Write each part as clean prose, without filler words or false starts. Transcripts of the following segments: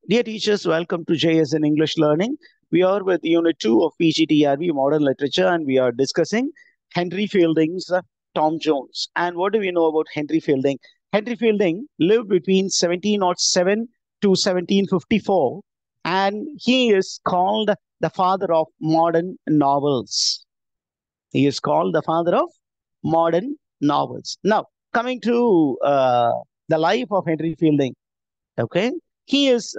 Dear teachers, welcome to JS in English Learning. We are with Unit 2 of PGTRB Modern Literature and we are discussing Henry Fielding's Tom Jones. And what do we know about Henry Fielding? Henry Fielding lived between 1707 to 1754 and he is called the father of modern novels. He is called the father of modern novels. Now, coming to the life of Henry Fielding. Okay, he is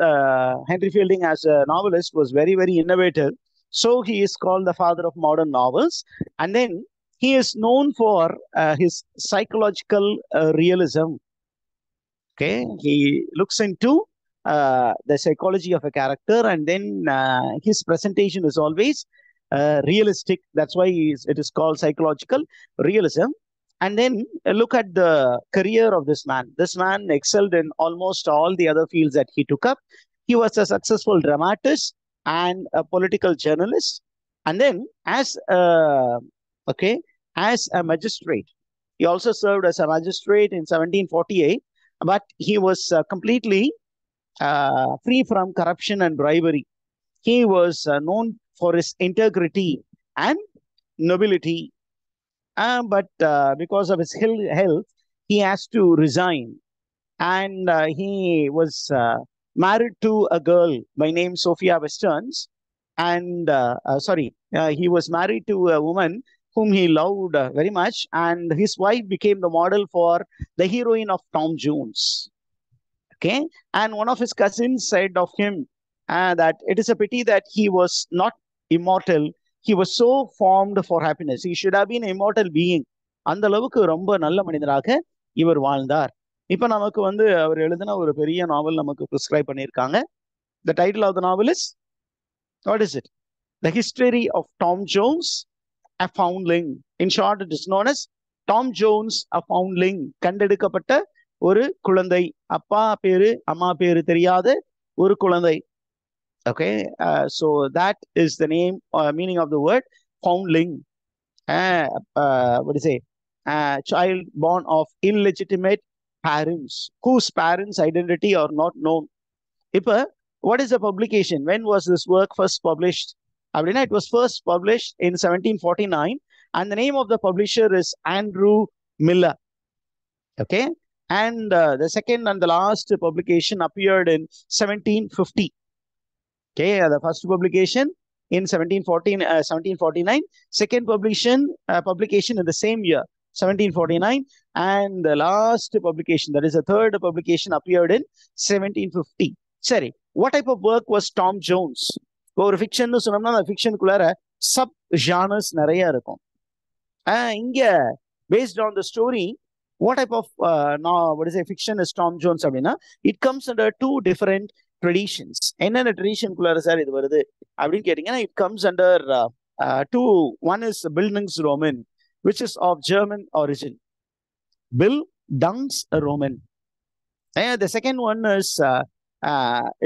Henry Fielding as a novelist was very innovative. So he is called the father of modern novels, and then he is known for his psychological realism. Okay, he looks into the psychology of a character, and then his presentation is always realistic. That's why it is called psychological realism. And then look at the career of this man. This man excelled in almost all the other fields that he took up. He was a successful dramatist and a political journalist. And then okay, as a magistrate, he also served as a magistrate in 1748, but he was completely free from corruption and bribery. He was known for his integrity and nobility. But because of his health, he has to resign. And he was married to a girl by name Sophia Westerns. And he was married to a woman whom he loved very much. And his wife became the model for the heroine of Tom Jones. Okay. And one of his cousins said of him that it is a pity that he was not immortal. He was so formed for happiness. He should have been an immortal being. அந்த அளவுக்கு ரொம்ப நல்ல மனிதராக இவர் வாழ்ந்தார். இப்ப நமக்கு அவர் எழுதின ஒரு பெரிய நாவல் நமக்கு பிரிஸ்கிரைப் பண்ணியிருக்காங்க. The title of the novel is, what is it? The History of Tom Jones, a Foundling. In short, it is known as Tom Jones, a Foundling. கண்டெடுக்கப்பட்ட ஒரு குழந்தை. அப்பா பேரு அம்மா பேரு தெரியாத ஒரு குழந்தை. Okay, so that is the name meaning of the word foundling. What do you say? Child born of illegitimate parents whose parents' identity are not known. Ipa, what is the publication? When was this work first published? It was first published in 1749, and the name of the publisher is Andrew Miller. Okay, and the second and the last publication appeared in 1750. Okay, the first publication in 1749, second publication in the same year, 1749, and the last publication, that is the third publication, appeared in 1750. Sorry, what type of work was Tom Jones? ஒரு fiction சொன்னோம்னா அந்த ஃபிக்ஷனுக்குள்ளார sub genres நிறைய இருக்கும். இங்க based on the story, what type of fiction is Tom Jones அப்படின்னா, it comes under two different traditions. என்னென்ன ட்ரெடிஷனுக்குள்ளார sir இது வருது அப்படின்னு கேட்டீங்கன்னா, it comes under two. One is Bildungsroman, which is of German origin. Bildungsroman. And the second one is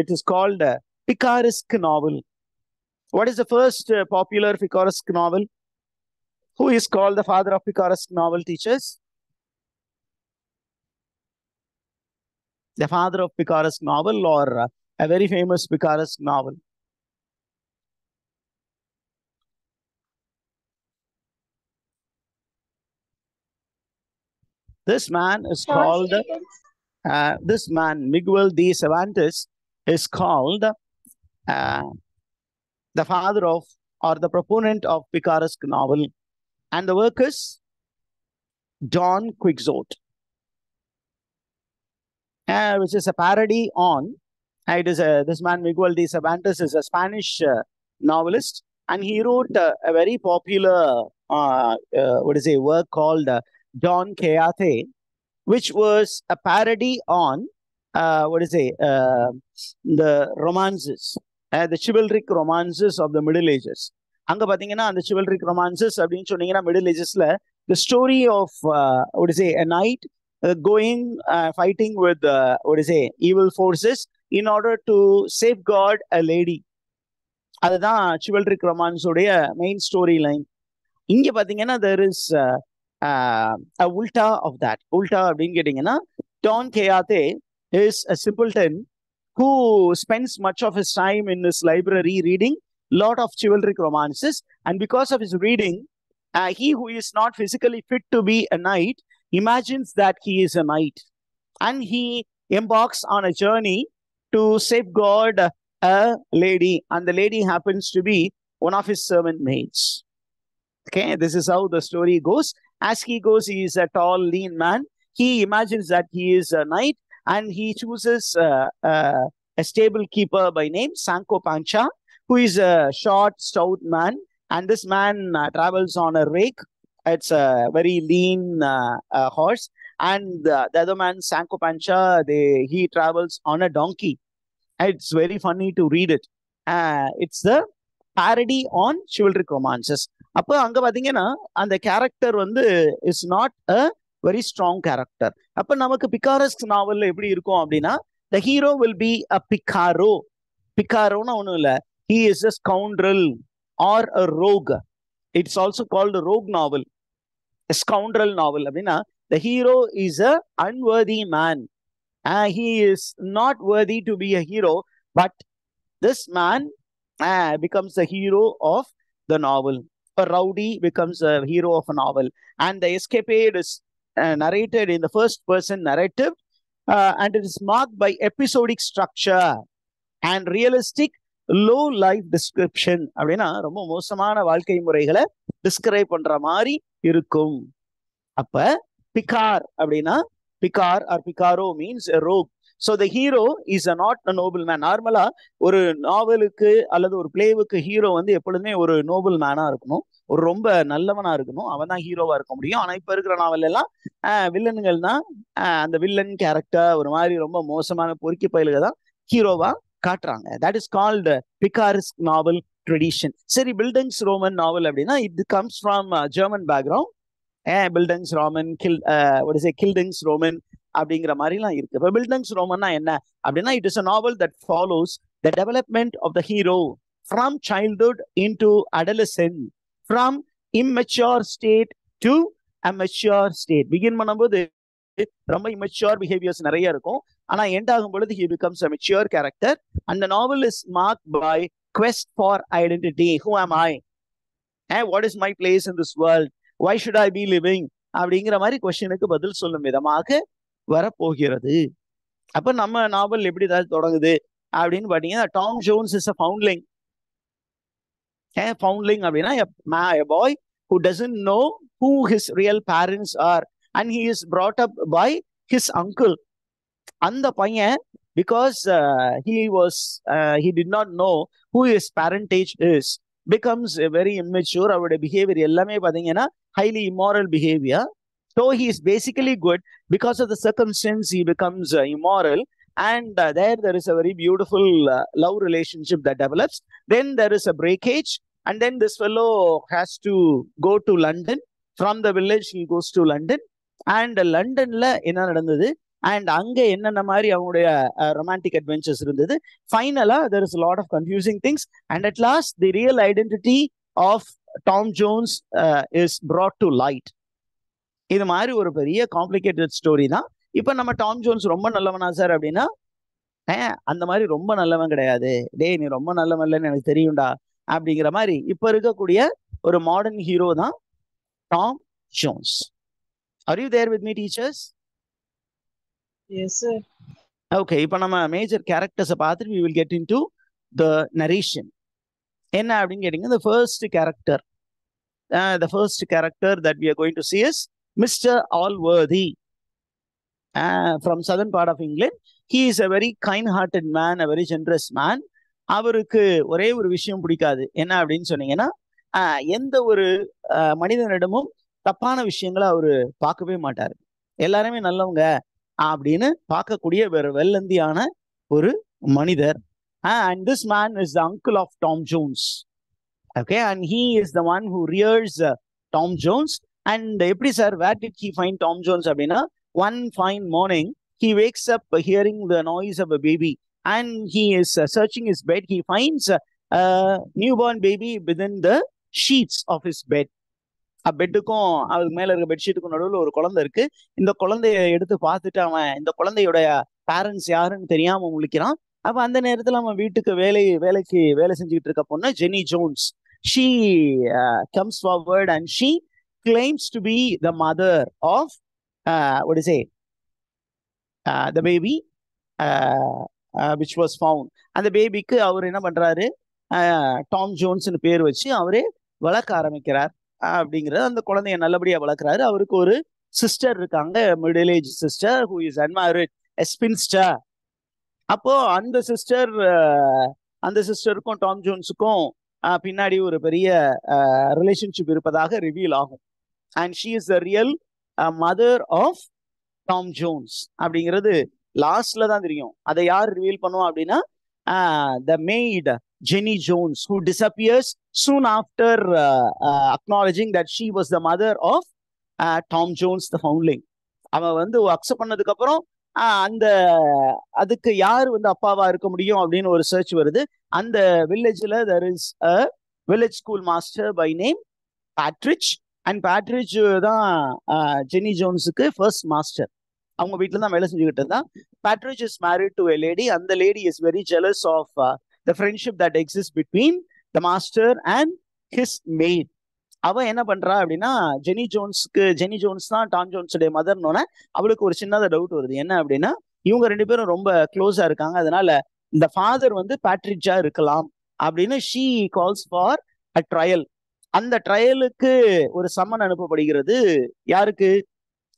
it is called picaresque novel. What is the first popular picaresque novel? Who is called the father of picaresque novel, teachers? The father of picaresque novel, or a very famous picaresque novel? This man is called, this man, Miguel de Cervantes, is called the father of, or the proponent of picaresque novel. And the work is Don Quixote, which is a parody on, it is this man Miguel de Cervantes is a Spanish novelist, and he wrote a very popular work called Don Quixote, which was a parody on the romances, the chivalric romances of the Middle Ages. அங்க பாத்தீங்கன்னா அந்த chivalric romances அப்படின்னு சொன்னீங்கன்னா Middle Agesல the story of a knight going fighting with evil forces in order to safeguard a lady. அதுதான் chivalric romance உடைய main story line. இங்க பாத்தீங்கன்னா there is a ulta of that. Ulta அப்படின்னு கேட்டீங்கன்னா, Don Quixote is a simpleton who spends much of his time in his library reading lot of chivalric romances. And because of his reading, he who is not physically fit to be a knight imagines that he is a knight. And he embarks on a journey to safeguard a lady. And the lady happens to be one of his servant maids. Okay, this is how the story goes. As he goes, he is a tall, lean man. He imagines that he is a knight, and he chooses a stable keeper by name Sancho Pancha, who is a short, stout man. And this man travels on a rake. It's a very lean horse. And the other man, Sancho Pancha, he travels on a donkey. It's very funny to read it. It's the parody on chivalric romances. அப்போ அங்க பாத்தீங்கன்னா அந்த character வந்து is not a very strong character. அப்ப நமக்கு picaresque நாவல்ல எப்படி இருக்கும் அப்படின்னா, the hero will be a picaro. பிகாரோன்னு ஒண்ணும் இல்ல, he is a scoundrel or a rogue. It's also called rogue novel, scoundrel novel. அப்படின்னா the hero is a unworthy man. He is not worthy to be a hero, but this man becomes the hero of the novel. A rowdy becomes a hero of a novel. And the escapade is narrated in the first person narrative, and it is marked by episodic structure and realistic low life description. அப்படின்னா ரொம்ப மோசமான வாழ்க்கை முறைகளை describe பண்ற மாதிரி இருக்கும். அப்ப picar அப்படின்னா, picar or picaro means a rogue. So the hero is not a noble man. நார்மலா ஒரு நாவலுக்கு அல்லது ஒரு பிளேவுக்கு ஹீரோ வந்து எப்பொழுதுமே ஒரு நோபல் மேனா இருக்கணும், ஒரு ரொம்ப நல்லவனா இருக்கணும், அவன் தான் ஹீரோவா இருக்க முடியும். ஆனா இப்ப இருக்கிற நாவல் எல்லாம் வில்லன்கள் தான், அந்த வில்லன் கேரக்டர் ஒரு மாதிரி ரொம்ப மோசமான பொறுக்கி பயலுக தான் ஹீரோவா காட்டுறாங்க. That is called picaresque novel tradition. சரி, பில்டங்ஸ் ரோமன் நாவல் அப்படின்னா it comes from German background. Bildungsroman கில்டிங்ஸ் ரோமன் அப்படிங்கிற மாதிரிலாம் இருக்கு. இப்போ பில்டங்ஸ் ரோமன்னா என்ன அப்படின்னா, it is a novel that follows the development of the hero from childhood into adolescent, from immature state to a mature state. Begin பண்ணும்போது ரொம்ப இம்மெச்சூர் பிஹேவியர்ஸ் நிறைய இருக்கும், ஆனா எண்ட் ஆகும் பொழுது he becomes a mature character. அந்த novel is marked by quest for identity. Who am I? What is my place in this world? Why should I be living? அப்படிங்கிற மாதிரி கொஸ்டினுக்கு பதில் சொல்லும் விதமாக வரப்போகிறது. அப்ப நம்ம நாவல் எப்படி ஏதாவது தொடங்குது அப்படின்னு பாத்தீங்கன்னா, டாம் ஜோன்ஸ் இஸ் அ ஃபவுண்ட்லிங். ஃபவுண்ட்லிங் அப்படின்னா a boy who doesn't know who his real parents are and he is brought up by his uncle. அந்த பையன் because he did not know who his parentage is, becomes a very immature. அவருடைய behaviour எல்லாமே பாத்தீங்கன்னா highly immoral behavior. So he is basically good. Because of the circumstance, he becomes immoral. And there is a very beautiful love relationship that develops. Then there is a breakage. And then this fellow has to go to London. From the village, he goes to London. And Londonல என்ன நடந்தது, and அங்க என்னென்ன மாதிரி அவங்களுடைய romantic adventures இருந்தது. ஃபைனலா there is a lot of confusing things. And at last, the real identity of Tom Jones is brought to light. இது மாதிரி ஒரு பெரிய காம்ப்ளிகேட்டட் ஸ்டோரி தான். இப்ப நம்ம டாம் ஜோன்ஸ் ரொம்ப நல்லவனா சார் அப்படின்னா, அந்த மாதிரி ரொம்ப நல்லவன் கிடையாது, டேய் நீ ரொம்ப நல்லவன் இல்லைன்னு எனக்கு தெரியும்டா அப்படிங்கிற மாதிரி இப்ப இருக்கக்கூடிய ஒரு மாடர்ன் ஹீரோ தான் Tom Jones. Are you there with me teachers? Yes, sir. Okay, இப்ப நம்ம மேஜர் கேரக்டர்ஸை பார்த்துட்டு we will get into the narration. என்ன அப்படின்னு கேட்டீங்கன்னா, the first character that we are going to see is Mr. Allworthy. From southern part of England. He is a very kind-hearted man, a very generous man. அவருக்கு ஒரே ஒரு விஷயம் பிடிக்காது. என்ன அப்படின்னு சொன்னீங்கன்னா, எந்த ஒரு மனிதனிடமும் தப்பான விஷயங்களை அவரு பார்க்கவே மாட்டாரு. எல்லாருமே நல்லவங்க அப்படின்னு பார்க்கக்கூடிய ஒரு வெள்ளந்தியான ஒரு மனிதர். And this man is the uncle of Tom Jones. Okay, and he is the one who rears Tom Jones. And எப்படி sir, where did he find Tom Jones அப்படின்னா, one fine morning he wakes up hearing the noise of a baby, and he is searching his bed. He finds a newborn baby within the sheets of his bed. பெட்டுக்கும் அதுக்கு மேல இருக்க பெட்ஷீட்டுக்கும் நடுவில் ஒரு குழந்தை இருக்கு. இந்த குழந்தைய எடுத்து பார்த்துட்டு அவன் இந்த குழந்தையோட பேரண்ட்ஸ் யாருன்னு தெரியாம முழிக்கிறான். அப்ப அந்த நேரத்துல அவன் வீட்டுக்கு வேலைக்கு வேலை செஞ்சுக்கிட்டு இருக்க பொண்ணு Jenny Jones. She comes forward and she claims to be the mother of what is it the baby which was found. அந்த பேபிக்கு அவர் என்ன பண்றாரு, டாம் ஜோன்ஸ்னு பேர் வச்சு அவரே வளர்க்க ஆரம்பிக்கிறார். அப்படிங்கிறது அந்த குழந்தைய நல்லபடியா வளர்க்குறாரு. அவருக்கு ஒரு சிஸ்டர் இருக்காங்க, middle age sister who is unmarried, a spinster. அப்போ அந்த சிஸ்டருக்கும் டாம் ஜோன்ஸுக்கும் பின்னாடி ஒரு பெரிய ரிலேஷன்ஷிப் இருப்பதாக ரிவீல் ஆகும். And she is the real mother of Tom Jones அப்படிங்கிறது லாஸ்ட்ல தான் தெரியும். அதை யார் ரிவீல் பண்ணுவோம் அப்படின்னா the maid Jenny Jones, who disappears soon after acknowledging that she was the mother of Tom Jones, the foundling. அவன் வந்து அக்செப்ட் பண்ணதுக்கு அப்புறம் அந்த அதுக்கு யார் வந்து அப்பாவா இருக்க முடியும் அப்படின்னு ஒரு சர்ச் வருது. அந்த வில்லேஜ்ல there is a village school master by name Patridge, and Patridge தான் ஜெனி ஜோன்ஸுக்கு ஃபர்ஸ்ட் மாஸ்டர். அவங்க வீட்டுல தான் வேலை செஞ்சுக்கிட்டு இருந்தான். Patridge is married to a lady, and the lady is very jealous of the friendship that exists between the master and his maid. அவ என்ன பண்றா அப்படின்னா, ஜெனி ஜோன்ஸ் தான் டாம் ஜோன்ஸுடைய மதர்னோட அவளுக்கு ஒரு சின்னதா டவுட் வருது. என்ன அப்படின்னா, இவங்க ரெண்டு பேரும் ரொம்ப க்ளோஸா இருக்காங்க, அதனால இந்த ஃபாதர் வந்து பேட்ரிட்ஜா இருக்கலாம் அப்படின்னு she calls for a trial. அந்த ட்ரையலுக்கு ஒரு சம்மன் அனுப்பப்படுகிறது. யாருக்கு?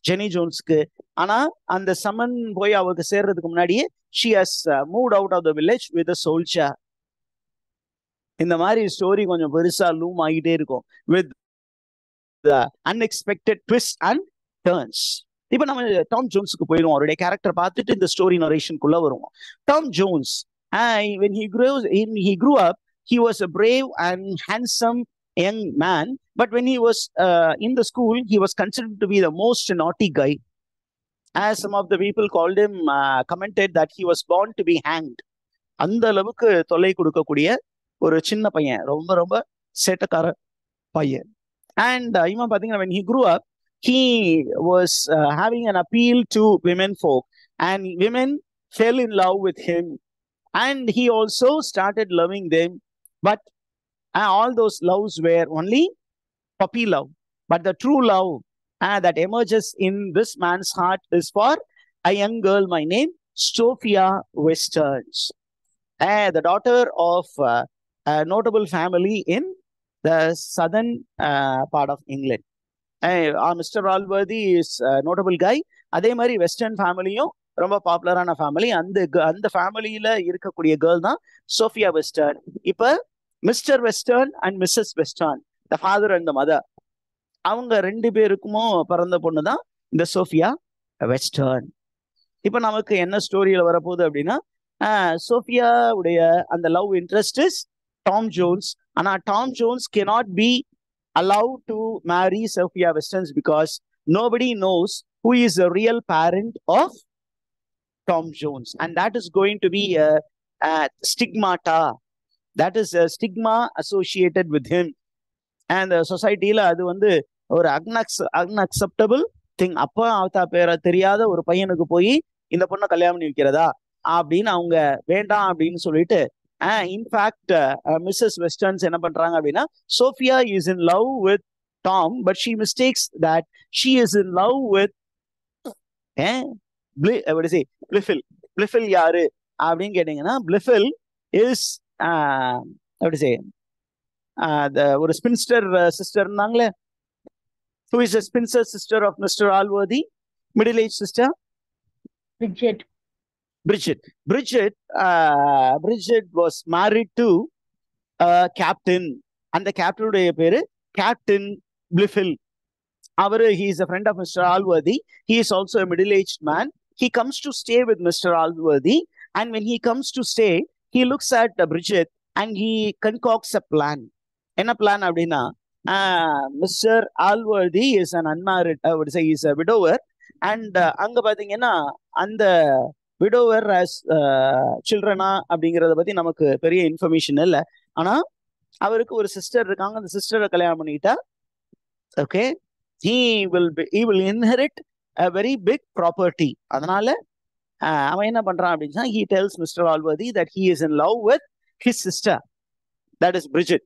ஜெனி ஜோன்ஸ்க்கு. ஆனா அந்த சம்மன் போய் அவருக்கு சேர்றதுக்கு முன்னாடியே she has moved out of the village with a soldier. இந்த மாதிரி ஸ்டோரி கொஞ்சம் பெருசா லூம் ஆகிட்டே இருக்கும் with the unexpected twists and turns. இப்போ நம்ம டாம் ஜோன்ஸுக்கு போயிடுவோம். அவருடைய கேரக்டர் பார்த்துட்டு இந்த ஸ்டோரி நரேஷனுக்குள்ள வருவோம். Tom Jones, when he grew up, he was a brave and handsome young man, but when he was in the school, he was considered to be the most naughty guy. As some of the people called him, commented that he was born to be hanged. அந்த அளவுக்கு தொல்லை கொடுக்கக்கூடிய ஒரு சின்ன பையன், ரொம்ப ரொம்ப சேட்டக்கார பையன். And இவன் பாத்தீங்கன்னா when he grew up, he was having an appeal to women folk, and women fell in love with him, and he also started loving them. But all those loves were only puppy love. But the true love that emerges in this man's heart is for a young girl by name Sophia Westerns, the daughter of a notable family in the southern part of England. Mr. Alworthy is a notable guy. அதே மாதிரி western ஃபேமிலியும் ரொம்ப பாப்புலரான family. அந்த ஃபேமிலியில இருக்கக்கூடிய girl தான் Sophia Western. இப்ப Mr Western and Mrs Western, the father and the mother, அவங்க ரெண்டு பேருக்குமோ பிறந்த பொண்ணு தான் இந்த சோஃபியா வெஸ்டர்ன். இப்ப நமக்கு என்ன ஸ்டோரியில வரப்போகுது அப்படின்னா, சோஃபியா உடைய அந்த love interest is Tom Jones. ஆனா Tom Jones cannot be allowed to marry Sophia Westerns because nobody knows who is the real parent of Tom Jones, and that is going to be a stigmata. That is a stigma associated with him. And சொசைட்டில அது வந்து ஒரு unacceptable thing. அப்பா அவத்தா பேரை தெரியாத ஒரு பையனுக்கு போய் இந்த பொண்ணை கல்யாணம் பண்ணி வைக்கிறதா அப்படின்னு அவங்க வேண்டாம் அப்படின்னு சொல்லிட்டு, இன்ஃபேக்ட் மிஸ்ஸஸ் வெஸ்டர்ன்ஸ் என்ன பண்றாங்க அப்படின்னா, Sophia is in love with Tom, but she mistakes that she is in love with Blifil. Blifil யாரு அப்படின்னு கேட்டீங்கன்னா, பிளிஃபில் இஸ் ஒரு ஸ்பின்ஸ்டர் சிஸ்டர் இருந்தாங்களே. Who is a spinster sister of Mr. Alworthy? Middle-aged sister? Bridget was married to a captain. And the captain உடைய பேரு Captain Bliffil. He is a friend of Mr. Alworthy. He is also a middle-aged man. He comes to stay with Mr. Alworthy. And when he comes to stay, he looks at Bridget and he concocts a plan. என்ன plan அப்படின்னா, mister Allworthy is an unmarried, is a widower. And அங்க பாத்தீங்கன்னா அந்த widower as சில்ட்ரனா அப்படிங்கறத பத்தி நமக்கு பெரிய information இல்லை. ஆனா அவருக்கு ஒரு சிஸ்டர் இருக்காங்க. அந்த சிஸ்டரை கல்யாணம் பண்ணிக்கிட்டா, okay, he will inherit a very big property. அதனால அவன் என்ன பண்றான் அப்படின்னா he tells Mr. Allworthy that he is in love with his sister, that is Bridget.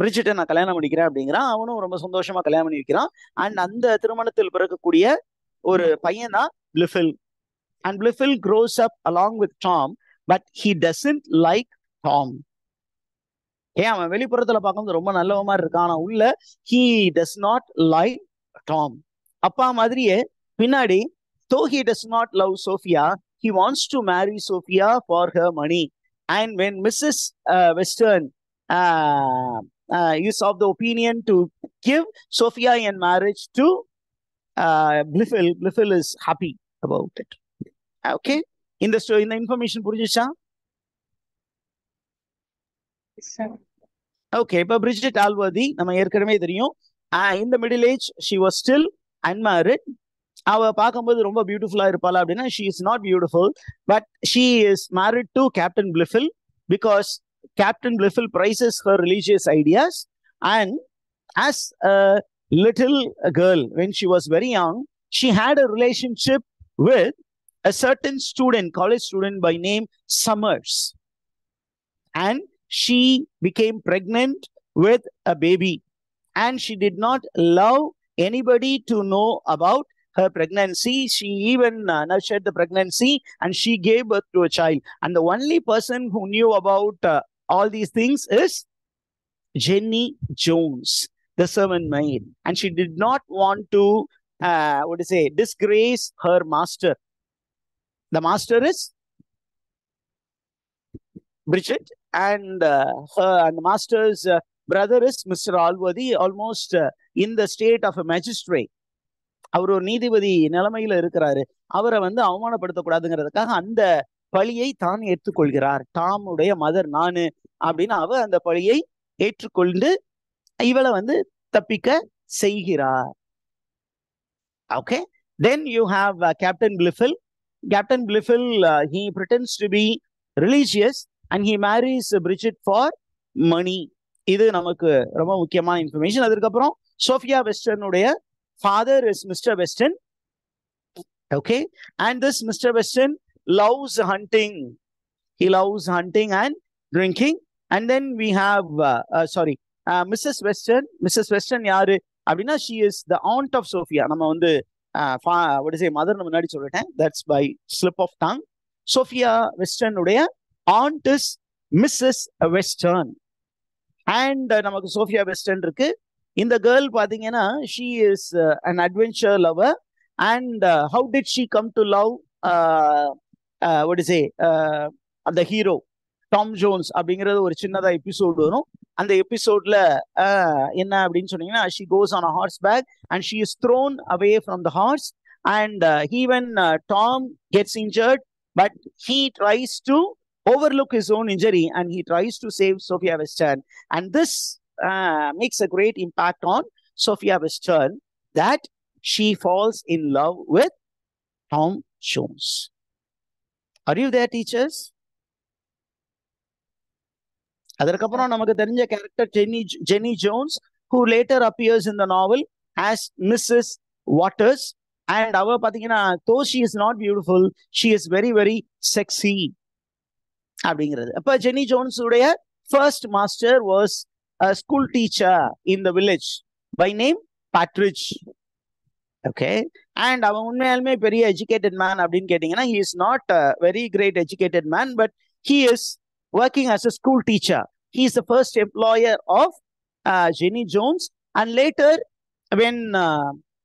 பிரிட்ஜிட்டை நான் கல்யாணம் பண்ணிக்கிறேன் அப்படிங்கிறான். அவனும் ரொம்ப சந்தோஷமா கல்யாணம் பண்ணி வைக்கிறான். அண்ட் அந்த திருமணத்தில் பிறக்கக்கூடிய ஒரு பையன் தான் Blifil. And Blifil grows up along with Tom, but he doesn't like Tom. ஏன் அவன் வெளிப்புறத்துல பார்க்கும்போது ரொம்ப நல்லவ மாதிரி இருக்கான், ஆனா உள்ள he does not like Tom. அப்பா மாதிரியே பின்னாடி though he does not love Sophia, he wants to marry Sophia for her money. And when Mrs. Western is of the opinion to give Sophia in marriage to Bliffel is happy about it. Okay, இந்த information புரிஞ்சுச்சா? Okay, இப்போ Bridget ஆல்வர்தி நம்ம ஏற்கனவே தெரியும். இந்த middle age she was still unmarried. அவ பார்க்கும்போது ரொம்ப பியூட்டிஃபுல்லா இருப்பாளா அப்படின்னா she is not beautiful, but she is married to Captain Bliffel because Captain Bliffel prizes her religious ideas. And as a little girl, when she was very young, she had a relationship with a certain student, college student by name Summers. And she became pregnant with a baby. And she did not allow anybody to know about her pregnancy. She even nurtured the pregnancy and she gave birth to a child. And the only person who knew about all these things is Jenny Jones, the servant maid. And she did not want to, disgrace her master. The master is Bridget, and the master's brother is Mr. Allworthy, almost in the state of a magistrate. அவர் ஒரு நீதிபதி நிலைமையில இருக்கிறாரு. அவரை அவமானப்படுத்தக்கூடாதுங்கிறதுக்காக அந்த பழியை தான் ஏற்றுக்கொள்கிறார். டாமுடைய mother நானு அப்படின்னு அவ அந்த பழியை ஏற்றுக்கொண்டு இவளை தப்பிக்க செய்கிறார். Okay, then you have Captain Blifil. Captain Bliffel, he pretends to be religious and he marries Bridget for money. இது நமக்கு ரொம்ப முக்கியமான இன்ஃபர்மேஷன். அதுக்கப்புறம் Sofia வெஸ்டர்னுடைய father is Mr. Weston. Okay, and this Mr. Weston loves hunting. He loves hunting and drinking. And then we have Mrs. Weston. Mrs. Weston யாரு அப்படின்னா she is the aunt of Sophia. நம்ம mother முன்னாடி சொல்லிட்டேன், that's by slip of tongue. Sophia Weston உடைய aunt is Mrs. Weston. And நமக்கு Sophia Weston இருக்கு. இந்த girl பாத்தீங்கன்னா she is an adventure lover. And how did she come to love the hero Tom Jones அப்படிங்கிறது ஒரு சின்னதா episode வரும். அந்த எபிசோட்ல என்ன அப்படின்னு சொன்னீங்கன்னா she goes on a horseback and she is thrown away from the horse and even Tom gets injured, but he tries to overlook his own injury and he tries to save Sophia Western. And this makes a great impact on Sophia Western, that she falls in love with Tom Jones. Are you there, teachers? அதற்கப்புறம் நமக்கு தெரிஞ்ச character Jenny Jones, who later appears in the novel as Mrs. Waters. And அவ பாத்தீங்கன்னா though she is not beautiful, she is very very sexy அப்படிங்கிறது. அப்ப Jenny Jones உடைய first master was a school teacher in the village by name Partridge. Okay, and அவன் உண்மையாலுமே பெரிய educated man அப்படின்னு கேட்டீங்கன்னா he is not a very great educated man, but he is working as a school teacher. He is the first employer of Jenny Jones. And later, when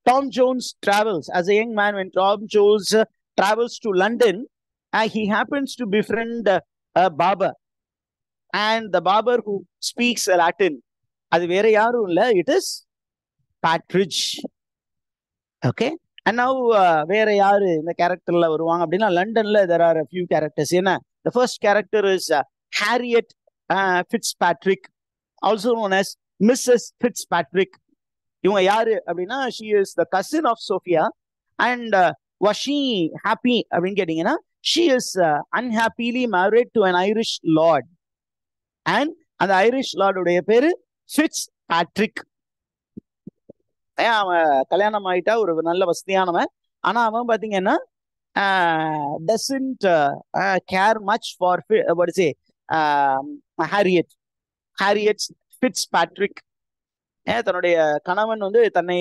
Tom Jones travels, as a young man, when Tom Jones travels to London, he happens to befriend a barber. And the barber who speaks Latin, அது வேற யாரும் இல்ல, it is Partridge. Okay, and now வேற யாரு இந்த கேரக்டர்ல வருவாங்க அப்படின்னா லண்டன்ல there are a few characters. என்ன, the first character is Harriet Fitzpatrick, also known as Mrs. Fitzpatrick. இவங்க யாரு அப்படின்னா she is the cousin of Sophia. And was she happy அப்படின்னு கேட்டீங்கன்னா she is unhappily married to an Irish lord. And அந்த Irish லார்டுடைய பேரு Fitzpatrick. அவன் கல்யாணம் ஆயிட்டா ஒரு நல்ல வசதியானவன். ஆனா அவன் பாத்தீங்கன்னா doesn't care much for what to say Harriet Fitzpatrick. தன்னுடைய கணவன் வந்து தன்னை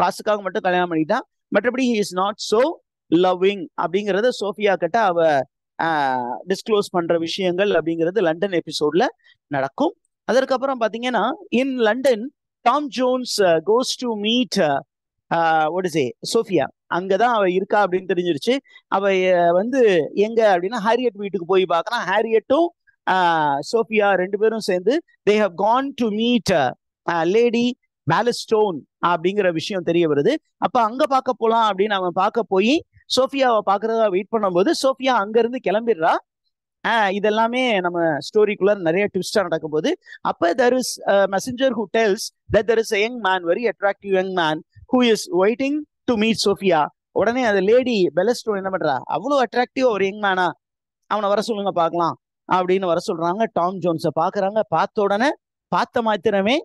காசுக்காக மட்டும் கல்யாணம் பண்ணிட்டான், மற்றபடி he is not so loving அப்படிங்கறத சோஃபியா கிட்ட அவ டிஸ்க்ளோஸ் பண்ற விஷயங்கள் அப்படிங்கிறது லண்டன் எபிசோட்ல நடக்கும். அதற்கப்புறம் பாத்தீங்கன்னா in London Tom Jones goes to meet what is it Sophia. அங்கதான் அவ இருக்கா அப்படின்னு தெரிஞ்சிருச்சு. அவ வந்து எங்க அப்படின்னா ஹாரியட் வீட்டுக்கு போய் பார்க்கறான். ஹாரியட்டும் சோஃபியா ரெண்டு பேரும் சேர்ந்து they have gone to meet Lady Bellaston அப்படிங்கிற விஷயம் தெரிய வருது. அப்ப அங்க பார்க்க போலாம் அப்படின்னு அவன் பார்க்க போய் சோஃபியாவை பார்க்கறதா வெயிட் பண்ணும்போது சோஃபியா அங்க இருந்து கிளம்பிடுறா. இதெல்லாமே நம்ம ஸ்டோரிக்குள்ள நிறைய ட்விஸ்டா நடக்கும் போது அப்ப there is a messenger who tells that there is a young man, very attractive young man who is waiting to meet Sophia. உடனே அந்த லேடி பெலஸ்டோன் என்ன பண்றா, அவ்வளவு அட்ராக்டிவ் ஒரு யங் மேனா, அவனை வர சொல்லுங்க பார்க்கலாம் அப்படின்னு வர சொல்றாங்க. டாம் ஜோன்ஸை பாக்குறாங்க. பார்த்த உடனே பார்த்த மாத்திரமே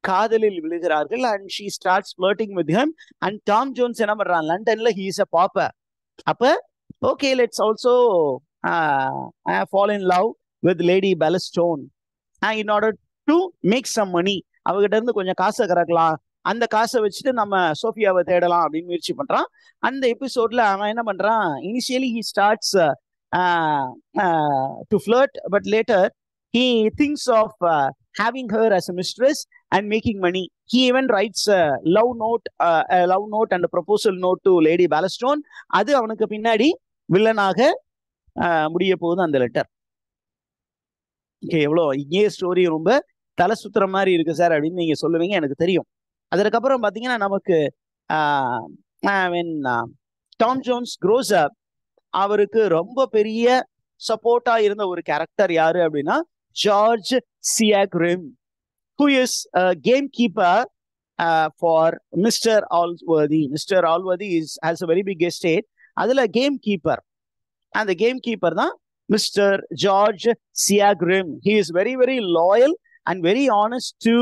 காதலில் விழுகிறார்கள். And she starts flirting with him. And Tom Jones என்ன பண்றான், லண்டன்ல ஹி இஸ் a pauper. அப்ப okay let's also fall in love with Lady Bellaston in order to make some money. அவகிட்ட இருந்து கொஞ்சம் காசை கறக்கலாம், அந்த காசை வச்சுட்டு நம்ம சோஃபியாவை தேடலாம் அப்படின்னு முயற்சி பண்றான். அந்த எபிசோட்ல அவன் என்ன பண்றான், initially he starts to flirt, but later he thinks of having her as a mistress and making money. He even writes a love note and a proposal note to Lady Ballaston. அது அவனுக்கு பின்னாடி வில்லனாக முடிய போகுது அந்த letter. எவ்வளோ இங்கே story ரொம்ப தலை சுத்துற மாதிரி இருக்கு சார் அப்படின்னு நீங்க சொல்லுவீங்க, எனக்கு தெரியும். அதற்கப்புறம் பாத்தீங்கன்னா நமக்கு டாம் ஜோன்ஸ் க்ரோஸ் அப், அவருக்கு ரொம்ப பெரிய சப்போர்ட்டா இருந்த ஒரு கேரக்டர் யாரு அப்படின்னா George சியாக்ரிம், who is a gamekeeper for Mr. Allworthy. Mr. Allworthy has a very big estate. அதுல gamekeeper, and the gamekeeper தான் Mr. George Siagrim. He is very very loyal and very honest to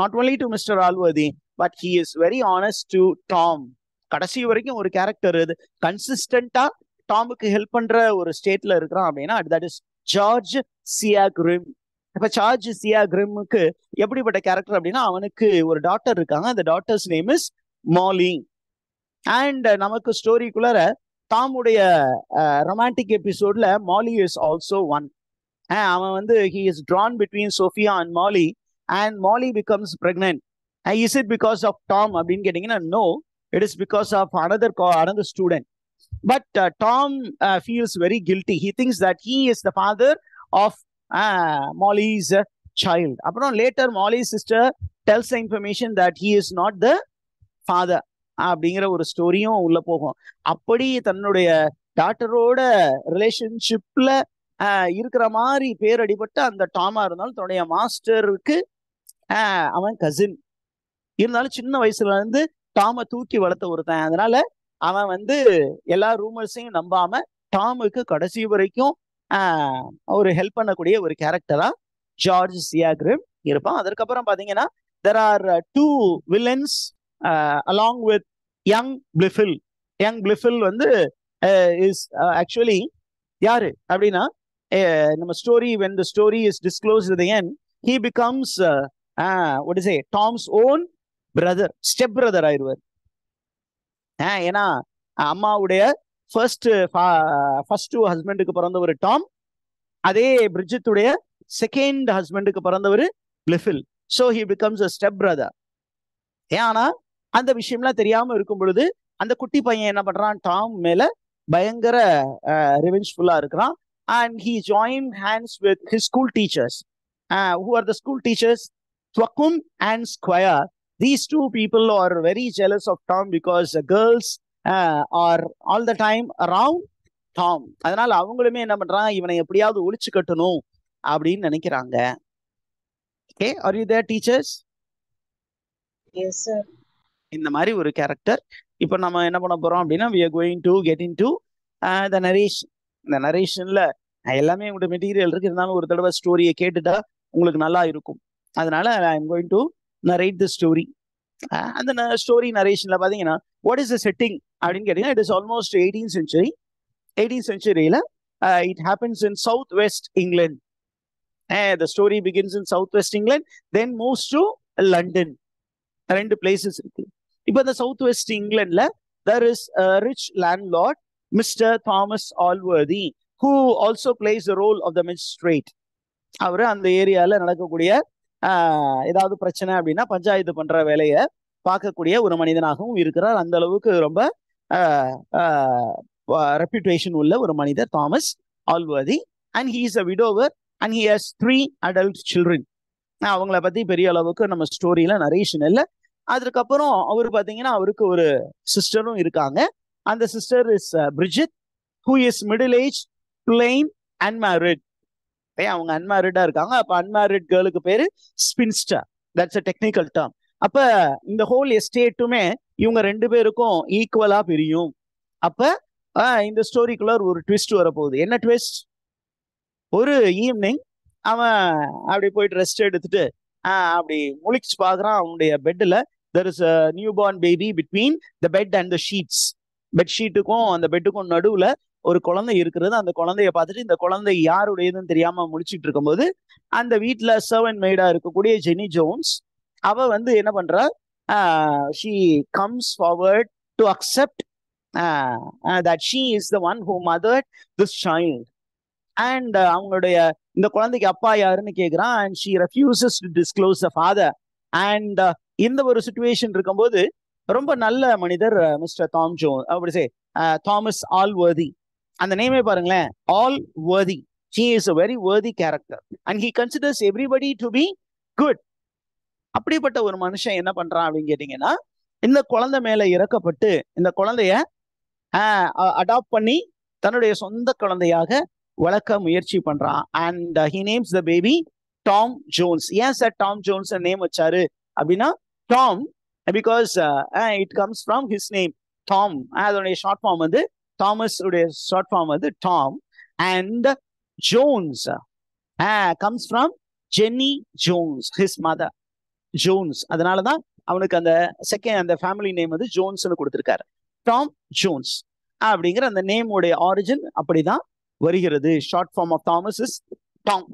not only to Mr. Allworthy, but he is very honest to Tom. கடைசி வரைக்கும் ஒரு character இது கன்சிஸ்டண்டா டாமுக்கு help பண்ற ஒரு ஸ்டேட்ல இருக்கிறான் அப்படின்னா தட் இஸ் ஜார்ஜ் சியாக்ரிம். இப்ப ஜார்ஜ் சியாக்ரிமுக்கு எப்படிப்பட்ட கேரக்டர் அப்படின்னா, அவனுக்கு ஒரு டாட்டர் இருக்காங்க. அந்த daughter's name is Molly. And நமக்கு ஸ்டோரிக்குள்ளார டாமுடைய ரொமான்டிக் எபிசோட்ல மாலி இஸ் ஆல்சோ ஒன். அவன் வந்து he is drawn between Sophia and Molly, and Molly becomes pregnant. Is it because of Tom அப்படின்னு கேட்டீங்கன்னா no, it is because of another student. But Tom feels very guilty. He thinks that he is the father of Molly's child. அப்புறம் later Molly's sister tells the information that he is not the father அப்படிங்கிற ஒரு ஸ்டோரியும் உள்ள போகும். அப்படி தன்னுடைய டாட்டரோட ரிலேஷன்ஷிப்ல இருக்கிற மாதிரி பேர் அடிபட்ட அந்த டாமா இருந்தாலும் தன்னுடைய மாஸ்டருக்கு அவன் கசின் இருந்தாலும் சின்ன வயசுல இருந்து டாமை தூக்கி வளர்த்த ஒருத்தன். அதனால அவன் வந்து எல்லா ரூமர்ஸையும் நம்பாம டாமுக்கு கடைசி வரைக்கும் ஒரு ஹெல்ப் பண்ணக்கூடிய ஒரு கேரக்டரா ஜார்ஜ் சியாக்ரிம் இருப்பான். அதற்கப்புறம் பாத்தீங்கன்னா there are two villains along with young Blifil. young Blifil வந்து is actually யாரு அப்படின்னா நம்ம story when the story is disclosed at the end, he becomes what is it Tom's own brother, step brother ஆயிடுவார். ஏன்னா அம்மாவுடைய first ஹஸ்பண்டுக்கு பிறந்தவர் Tom, அதே பிரிஜித்துடைய செகண்ட் ஹஸ்பண்டுக்கு பிறந்தவர் Blifil. So he becomes a step brother. ஏன்னா அந்த விஷயம்லாம் தெரியாம இருக்கும் பொழுது அந்த குட்டி பையன் என்ன பண்றான், டாம் மேல பயங்கர ரிவெஞ்ச்ஃபுல்லா இருக்கிறான். And he join hands with his school teachers. Who are the school teachers? Thwackum and Square. These two people are very jealous of Tom because the girls are all the time around Tom. அதனால அவங்களுமே என்ன பண்றாங்க, இவனை எப்படியாவது ஒழிச்சு கட்டணும் அப்படின்னு நினைக்கிறாங்க. Okay, are you there teachers? Yes sir. இந்த மாதிரி ஒரு கேரக்டர். இப்போ நம்ம என்ன பண்ண போறோம் அப்படின்னா we are going to get into the narration. இந்த நரேஷன்ல எல்லாமே உங்களோட மெட்டீரியல் இருக்கு, இருந்தாலும் ஒரு தடவை ஸ்டோரியை கேட்டுட்டா உங்களுக்கு நல்லா இருக்கும். அதனால I am going to narrate the story. அந்த ஸ்டோரி நரேஷன்ல பாத்தீங்கன்னா what is the setting அப்படின்னு கேட்டீங்கன்னா it is almost 18th century. 18th century, it happens in southwest England. The story begins in southwest England, then moves to London. ரெண்டு places இருக்கு. இப்போ இந்த south west இங்கிலாந்துல there is a rich landlord, Mr. Thomas Allworthy, who also plays the role of the magistrate. அவரு அந்த ஏரியால நடக்கக்கூடிய ஏதாவது பிரச்சனை அப்படின்னா பஞ்சாயத்து பண்ற வேலையை பார்க்கக்கூடிய ஒரு மனிதனாகவும் இருக்கிறார். அந்த அளவுக்கு ரொம்ப ரெப்யூட்டேஷன் உள்ள ஒரு மனிதர் Thomas Allworthy. And he is a widower and he has 3 adult children. அவங்கள பத்தி பெரிய அளவுக்கு நம்ம ஸ்டோரியில நரேஷன் இல்லை. அதுக்கப்புறம் அவரு பாத்தீங்கன்னா அவருக்கு ஒரு சிஸ்டரும் இருக்காங்க. அந்த sister is Brigitte, who is middle age, plain, unmarried. அவங்க அன்மேரிடா இருக்காங்க. அப்ப அன்மேரிட் கேர்ளுக்கு பேரு spinster. That's a technical term. அப்ப இந்த ஹோல் எஸ்டேட்டுமே இவங்க 2 பேருக்கும் ஈக்குவலா பிரியும். அப்ப இந்த ஸ்டோரிக்குள்ள ஒரு ட்விஸ்ட் வரப்போகுது. என்ன ட்விஸ்ட்? ஒரு ஈவினிங் அவன் அப்படி போயிட்டு ரெஸ்ட் எடுத்துட்டு அப்படி முழிச்சு பாக்குறான். அவனுடைய பெட்ல there is a newborn baby between the bed and the sheets. Bed ஷீட்டுக்கும் அந்த பெட்டுக்கும் நடுவுல ஒரு குழந்தை இருக்கிறது. அந்த குழந்தைய பார்த்துட்டு இந்த குழந்தை யாருடையதுன்னு தெரியாம முழிச்சிட்டு இருக்கும்போது அந்த வீட்டுல சர்வன்ட் மெய்டா இருக்கக்கூடிய ஜெனி ஜோன்ஸ் அவ வந்து என்ன பண்றா, she comes forward to accept that she is the one who mothered this child. And அவங்களுடைய இந்த குழந்தைக்கு அப்பா யாருன்னு கேக்குறான். and she refuses to disclose the father. and இந்த ஒரு சிச்சுவேஷன் இருக்கும்போது ரொம்ப நல்ல மனிதர் மிஸ்டர் தாமஸ் ஆல்வர்தி. அந்த நேமே பாருங்களேன், ஆல்வர்தி. he is a very worthy character and he considers everybody to be good. அப்படிப்பட்ட ஒரு மனுஷன் என்ன பண்றான் அப்படின்னு கேட்டீங்கன்னா, இந்த குழந்தை மேல இறக்கப்பட்டு இந்த குழந்தைய அடாப்ட் பண்ணி தன்னுடைய சொந்த குழந்தையாக வளர்க்க முயற்சி பண்றான். And he names the baby Tom Jones. ஏன் சார் டாம் ஜோன்ஸ் நேம் வச்சாரு அப்படின்னா, Tom because it comes from his name Tom. அதோடைய ஷார்ட் ஃபார்ம் வந்து தாமஸ் உடைய ஷார்ட் ஃபார்ம் வந்து Tom. And Jones comes from Jenny Jones, his mother Jones. அதனாலதான் அவனுக்கு அந்த அந்த ஃபேமிலி நேம் வந்து ஜோன்ஸ்னு கொடுத்திருக்காரு. டாம் ஜோன்ஸ் அப்படிங்கிற அந்த நேம் உடைய ஆரிஜின் அப்படிதான் வருகிறது. Short form of Thomas is Tom.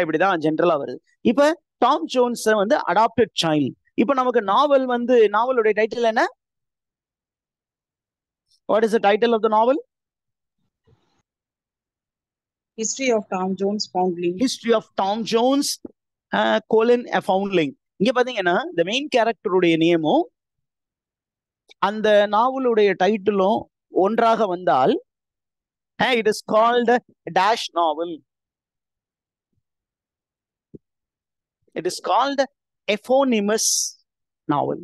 இப்படிதான் ஜென்ரலா வருது. இப்ப டாம் ஜோன்ஸ் வந்து அடாப்டட் சைல்டு. இப்ப நமக்கு நாவல் வந்து நாவலுடைய டைட்டில் என்ன? What is the title of the novel? History of Tom Jones Foundling. History of Tom Jones colon a Foundling. இங்க பாத்தீங்கன்னா இந்த மெயின் கேரக்டருடைய நேமும் அந்த நாவலுடைய டைட்டிலும் ஒன்றாக வந்தால் it is called a dash novel. It is called eponymous novel.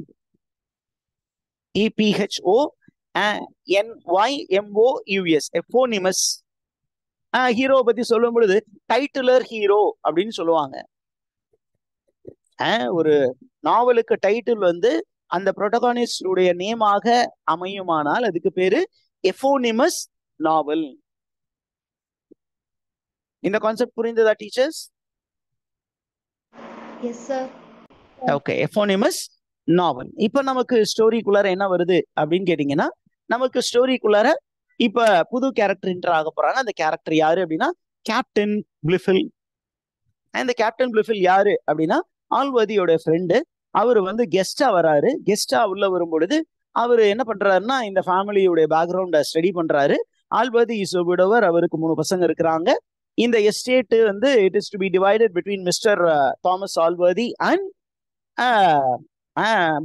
EPHONYMOUS, eponymous. Hero பத்தி சொல்லும் பொழுது டைட்டிலர் ஹீரோ அப்படின்னு சொல்லுவாங்க. ஒரு நாவலுக்கு டைட்டில் வந்து அந்த புரோட்டகானிஸ்ட் உடைய நேமாக அமையுமானால் அதுக்கு பேரு எஃபோனிமஸ் நாவல். இந்த கான்செப்ட் புரிந்ததா டீச்சர்ஸ்? Yes sir. ஓகே, எஃபோனிமஸ் நாவல். இப்ப நமக்கு ஸ்டோரிக்குள்ளார என்ன வருது அப்படின்னு கேட்டீங்கன்னா, நமக்கு ஸ்டோரிக்குள்ளார இப்ப புது கேரக்டர் என்டர் ஆக போறாங்க. அந்த கேரக்டர் யாரு அப்படின்னா கேப்டன் பிளிஃபில். இந்த கேப்டன் பிளிஃபில் யாரு அப்படின்னா ஆல்வர்தியோட ஃப்ரெண்டு. அவரு வந்து கெஸ்டா வராரு. கெஸ்டா உள்ள வரும்பொழுது அவரு என்ன பண்றாருன்னா இந்த ஃபேமிலியோட பேக்ரவுண்ட ஸ்டடி பண்றாரு. Allworthy is a widower. அவருக்கு 3 பசங்க இருக்கிறாங்க. இந்த எஸ்டேட் வந்து it is to be divided between mister Thomas Allworthy and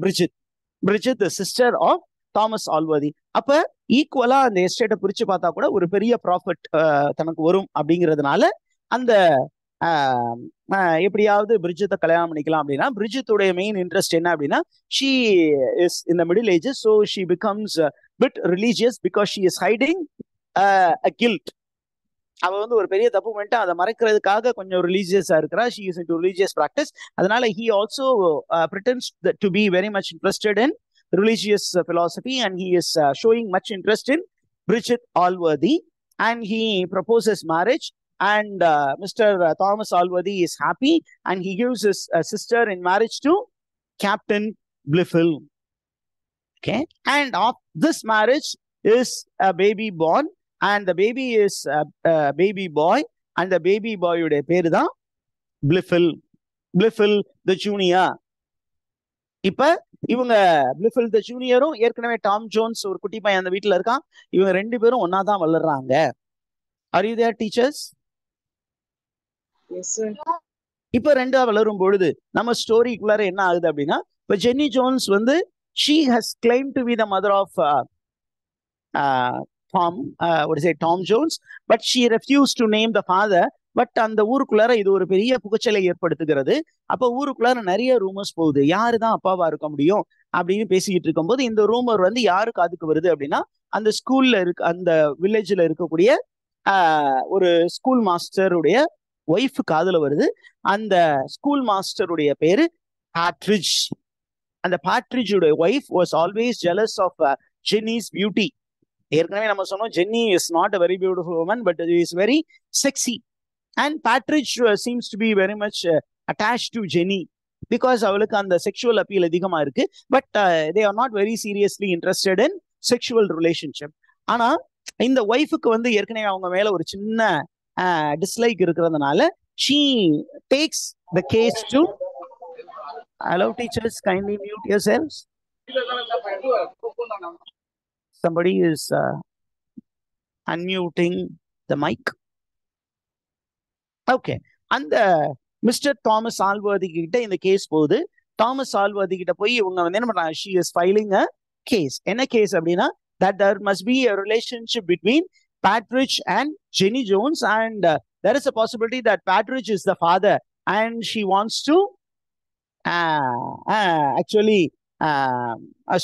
Bridget. Bridget the sister of Thomas Allworthy. அப்ப ஈக்குவலா அந்த எஸ்டேட்டை பிரிச்சு பார்த்தா கூட ஒரு பெரிய ப்ராஃபிட் தனக்கு வரும் அப்படிங்கிறதுனால அந்த எப்படியாவது பிரிஜித்தை கல்யாணம் பண்ணிக்கலாம் அப்படின்னா, பிரிஜித்துடைய மெயின் இன்ட்ரெஸ்ட் என்ன அப்படின்னா, she is in the middle ages, so she becomes bit religious because she is hiding a guilt. அவ வந்து ஒரு பெரிய தப்பு பண்ணிட்டு அதை மறைக்கிறதுக்காக கொஞ்சம் ரிலீஜியஸா இருக்கிறா. She is into religious practice. அதனால he also pretends to be very much interested in religious philosophy, and he is showing much interest in Bridget Allworthy, and he proposes marriage, and Mr. Thomas Allworthy is happy, and he gives his sister in marriage to Captain Bliffel. Okay, and of this marriage is a baby born, and the baby is baby boy, and the baby boy உடைய பேரு தான் Blifil the junior. இப்ப இவங்க Blifil the juniorம் ஏற்கனவே Tom Jones ஒரு குட்டி பையன் அந்த வீட்டுல இருக்கான். இவங்க ரெண்டு பேரும் ஒன்னாதான் வளர்றாங்க. Are you there, teachers? Yes, sir. இப்ப ரெண்டா வளரும் பொழுது நம்ம ஸ்டோரிக்குள்ளார என்ன ஆகுது அப்படின்னா, இப்ப ஜென்னி ஜோன்ஸ் வந்து she has claimed to be the mother of Tom Jones, but she refused to name the father. But அந்த ஊருக்குள்ளார இது ஒரு பெரிய புகச்சலை ஏற்படுத்துகிறது. அப்ப ஊருக்குள்ளார நிறைய ரூமர்ஸ் போகுது, யாருதான் அப்பாவா இருக்க முடியும் அப்படின்னு பேசிக்கிட்டு இருக்கும்போது இந்த ரூமர் வந்து யாரு காதுக்கு வருது அப்படின்னா, அந்த ஸ்கூல்ல அந்த வில்லேஜ்ல இருக்கக்கூடிய ஒரு ஸ்கூல் மாஸ்டருடைய ஒய்ஃப் காதுல வருது. அந்த ஸ்கூல் மாஸ்டருடைய பேரு பேட்ரிட்ஜ். அந்த பேட்ரிட்ஜுடைய wife was always jealous of Jenny's beauty. ஏற்கனவே நம்ம சொன்னோம், Jenny is not a very beautiful woman, but is very sexy. And Patridge seems to be very much attached to Jenny because அவளுக்கு அந்த sexual appeal அதிகமா இருக்கு. But they are not very seriously interested in sexual relationship. ஆனா இந்த ஒய்ஃபுக்கு வந்து ஏற்கனவே அவங்க மேல ஒரு சின்ன டிஸ்லைக் இருக்கிறதுனால she takes the case to. Hello teachers, kindly mute yourselves. Somebody is unmuting the mic. Okay, அந்த மிஸ்டர் தாமஸ் ஆல்வர்தி கிட்ட இந்த கேஸ் போகுது. தாமஸ் ஆல்வர்தி கிட்ட போய் இவங்க வந்து என்ன பண்றாங்க, she is filing a case. என்ன கேஸ் அப்படின்னா, that there must be a relationship between Patridge and Jenny Jones, and there is a possibility that Patridge is the father and she wants to actually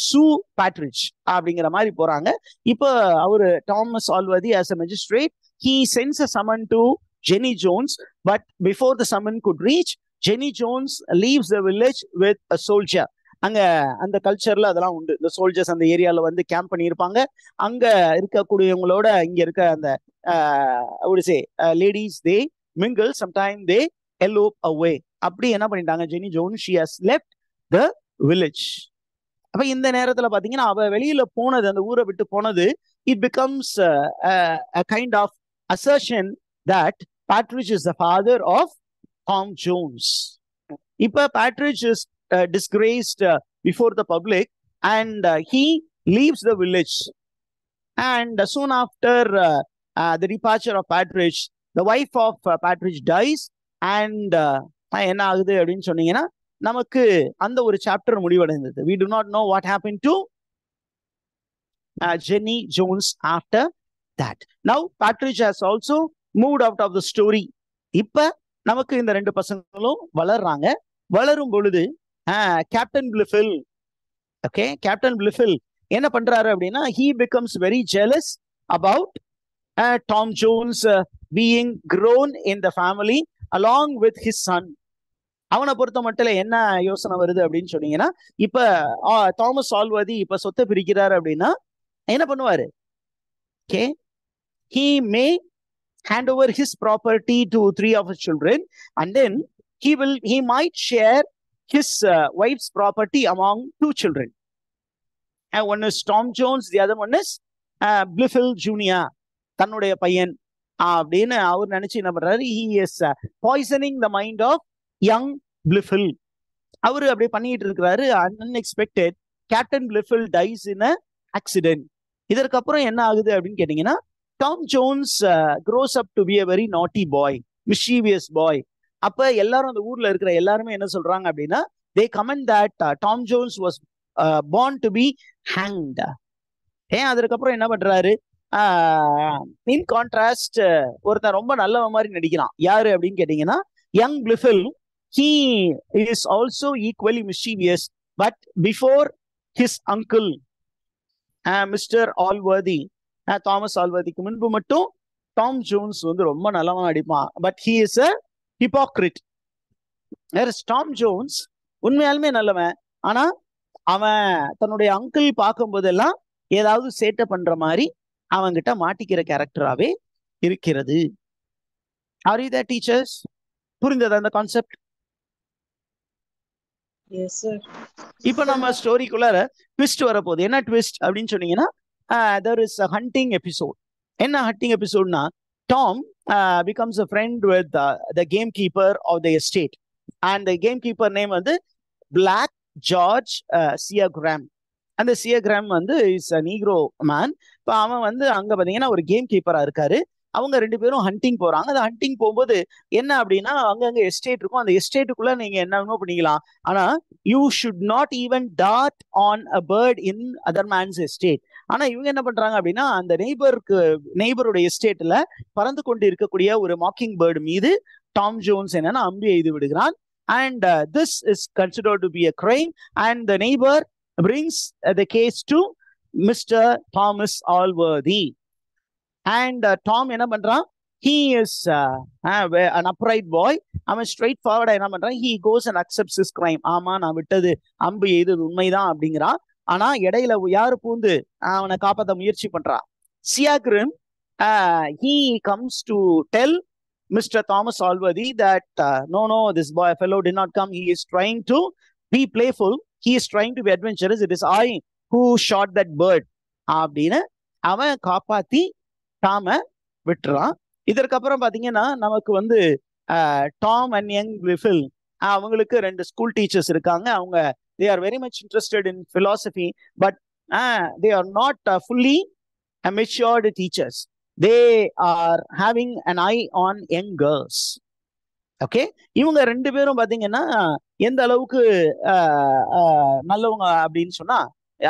sue Patridge அப்படிங்கிற மாதிரி போறாங்க. இப்போ அவரு Thomas ஆல்வர்தி as a magistrate, he sends a summon to Jenny Jones, but before the summon could reach, Jenny Jones leaves the village with a soldier. அங்க அந்த கல்ச்சர்ல அதெல்லாம் உண்டு. இந்த சோல்ஜர்ஸ் அந்த ஏரியால வந்து கேம்ப் பண்ணியிருப்பாங்க. அங்க இருக்கக்கூடியவங்களோட இங்க இருக்க அந்த ladies they mingle, sometime they elope away. அப்படி என்ன பண்ணிட்டாங்க, Jenny Jones she has left the village. அப்ப இந்த நேரத்துல பாத்தீங்கன்னா அவ வெளியில போனது, அந்த ஊரை விட்டு போனது, it becomes a kind of assertion that Patridge is the father of Tom Jones. இப்ப Patridge is disgraced before the public, and he leaves the village. And soon after the departure of Patridge, the wife of Patridge dies. And என்ன ஆகுது அப்படின்னு சொன்னீங்கன்னா, நமக்கு அந்த ஒரு chapter முடிவடைந்தது. We do not know what happened to Jenny Jones after that. Now Patridge has also moved out of the story. இப்ப நமக்கு இந்த ரெண்டு பசங்களும் வளர்றாங்க. வளரும் பொழுது captain Blifil, okay, captain Blifil என்ன பண்றாரு அப்படின்னா, he becomes very jealous about Tom Jones being grown in the family along with his son. அவனை பொறுத்த மட்டும் என்ன யோசனை வருது அப்படின்னு சொன்னீங்கன்னா, இப்ப தாமஸ் ஆல்வர்தி இப்ப சொத்தை பிரிக்கிறாரு அப்படின்னா என்ன பண்ணுவாரு, okay, he may hand over his property to 3 of his children, and then he might share his wife's property among 2 children. And one is Tom Jones, the other one is Blifil Jr. தன்னுடைய பையன் அப்படின்னு அவர் நினைச்சு என்ன பண்றாரு, he is poisoning the mind of young Blifil. அவரு அப்படியே பண்ணிட்டு இருக்கிறாரு. Unexpected, Captain Blifil dies in a accident. இதற்கப்புறம் என்ன ஆகுது அப்படின்னு கேட்டீங்கன்னா, Tom Jones grows up to be a very naughty boy, mischievous boy. அப்ப எல்லாரும் அந்த ஊர்ல இருக்கிற எல்லாருமே என்ன சொல்றாங்க அப்படின்னா, they comment that Tom Jones was born to be hanged. அதற்கப்புறம் என்ன பண்றாரு, in contrast ஒருத்தன் ரொம்ப நல்லவன் மாதிரி நடிக்கிறான். யாரு அப்படின்னு கேட்டீங்கன்னா, young Blifil. He is also equally mischievous, but before his uncle Mr. Allworthy, Thomas ஆல்வர்திக்கு முன்பு மட்டும் டாம் ஜோன்ஸ் வந்து ரொம்ப நல்லவன் அடிப்பான். But he is a hypocrite. Tom Jones உண்மையாலுமே நல்லவன், ஆனா அவன் தன்னுடைய அங்கிள் பார்க்கும் போதெல்லாம் ஏதாவது சேட்டை பண்ற மாதிரி அவன்கிட்ட மாட்டிக்கிற கேரக்டராகவே இருக்கிறது. Are you there, teachers? புரிந்ததா அந்த கான்செப்ட்? Yes, sir. இப்ப நம்ம ஸ்டோரிக்குள்ளார ட்விஸ்ட் வரப்போகுது. என்ன ட்விஸ்ட் அப்படின்னு சொன்னீங்கன்னா, there is a hunting episode. என்ன ஹண்டிங் எபிசோட்னா, Tom becomes a friend with the gamekeeper of the estate, and the gamekeeper name வந்து பிளாக் ஜார்ஜ் சியாகிராம். அந்த சியாகிராம் வந்து இஸ் அ நீக்ரோ மேன். இப்போ அவன் வந்து அங்க பாத்தீங்கன்னா ஒரு கேம் கீப்பரா இருக்காரு. அவங்க 2 பேரும் ஹண்டிங் போறாங்க. அந்த ஹண்டிங் போகும்போது என்ன அப்படின்னா, அங்கங்க எஸ்டேட் இருக்கும். அந்த எஸ்டேட்டுக்குள்ள நீங்க என்னென்னமோ பண்ணிக்கலாம். ஆனா you should not even dot on a bird in other man's estate. ஆனா இவங்க என்ன பண்றாங்க அப்படின்னா, அந்த நெய்பருடைய எஸ்டேட்ல பறந்து கொண்டு இருக்கக்கூடிய ஒரு மாக்கிங் பேர்டு மீது டாம் ஜோன்ஸ் என்னன்னா அம்பு எய்து விடுகிறான். And this is considered to be a crime, and the neighbor brings the case to Mr. Thomas Allworthy. And Tom என்ன பண்றான், he is an upright boy. அவன் ஸ்ட்ரெயிட் ஃபார்வர்டா என்ன பண்றான், he goes and accepts his crime. ஆமா, நான் விட்டது அம்பு எய்தது உண்மைதான் அப்படிங்கிறான். ஆனா இடையில யாரு பூந்து அவனை காப்பாற்ற முயற்சி பண்றான், சியாகிரம். he comes to tell Mr. Thomas Allworthy that no, this fellow did not come. He is trying to be playful. He is trying to be adventurous. It is I who shot that bird. அப்படின்னு அவன் காப்பாத்தி டாம விட்டுறான். இதற்கப்புறம் பாத்தீங்கன்னா நமக்கு வந்து Tom and young கிளிஃபில் அவங்களுக்கு 2 school teachers இருக்காங்க. அவங்க they are very much interested in philosophy, but they are not fully matured teachers. They are having an eye on young girls. Okay, இவங்க 2 பேரும் பாத்தீங்கன்னா எந்த அளவுக்கு நல்லவங்க அப்படின்னு சொன்னா,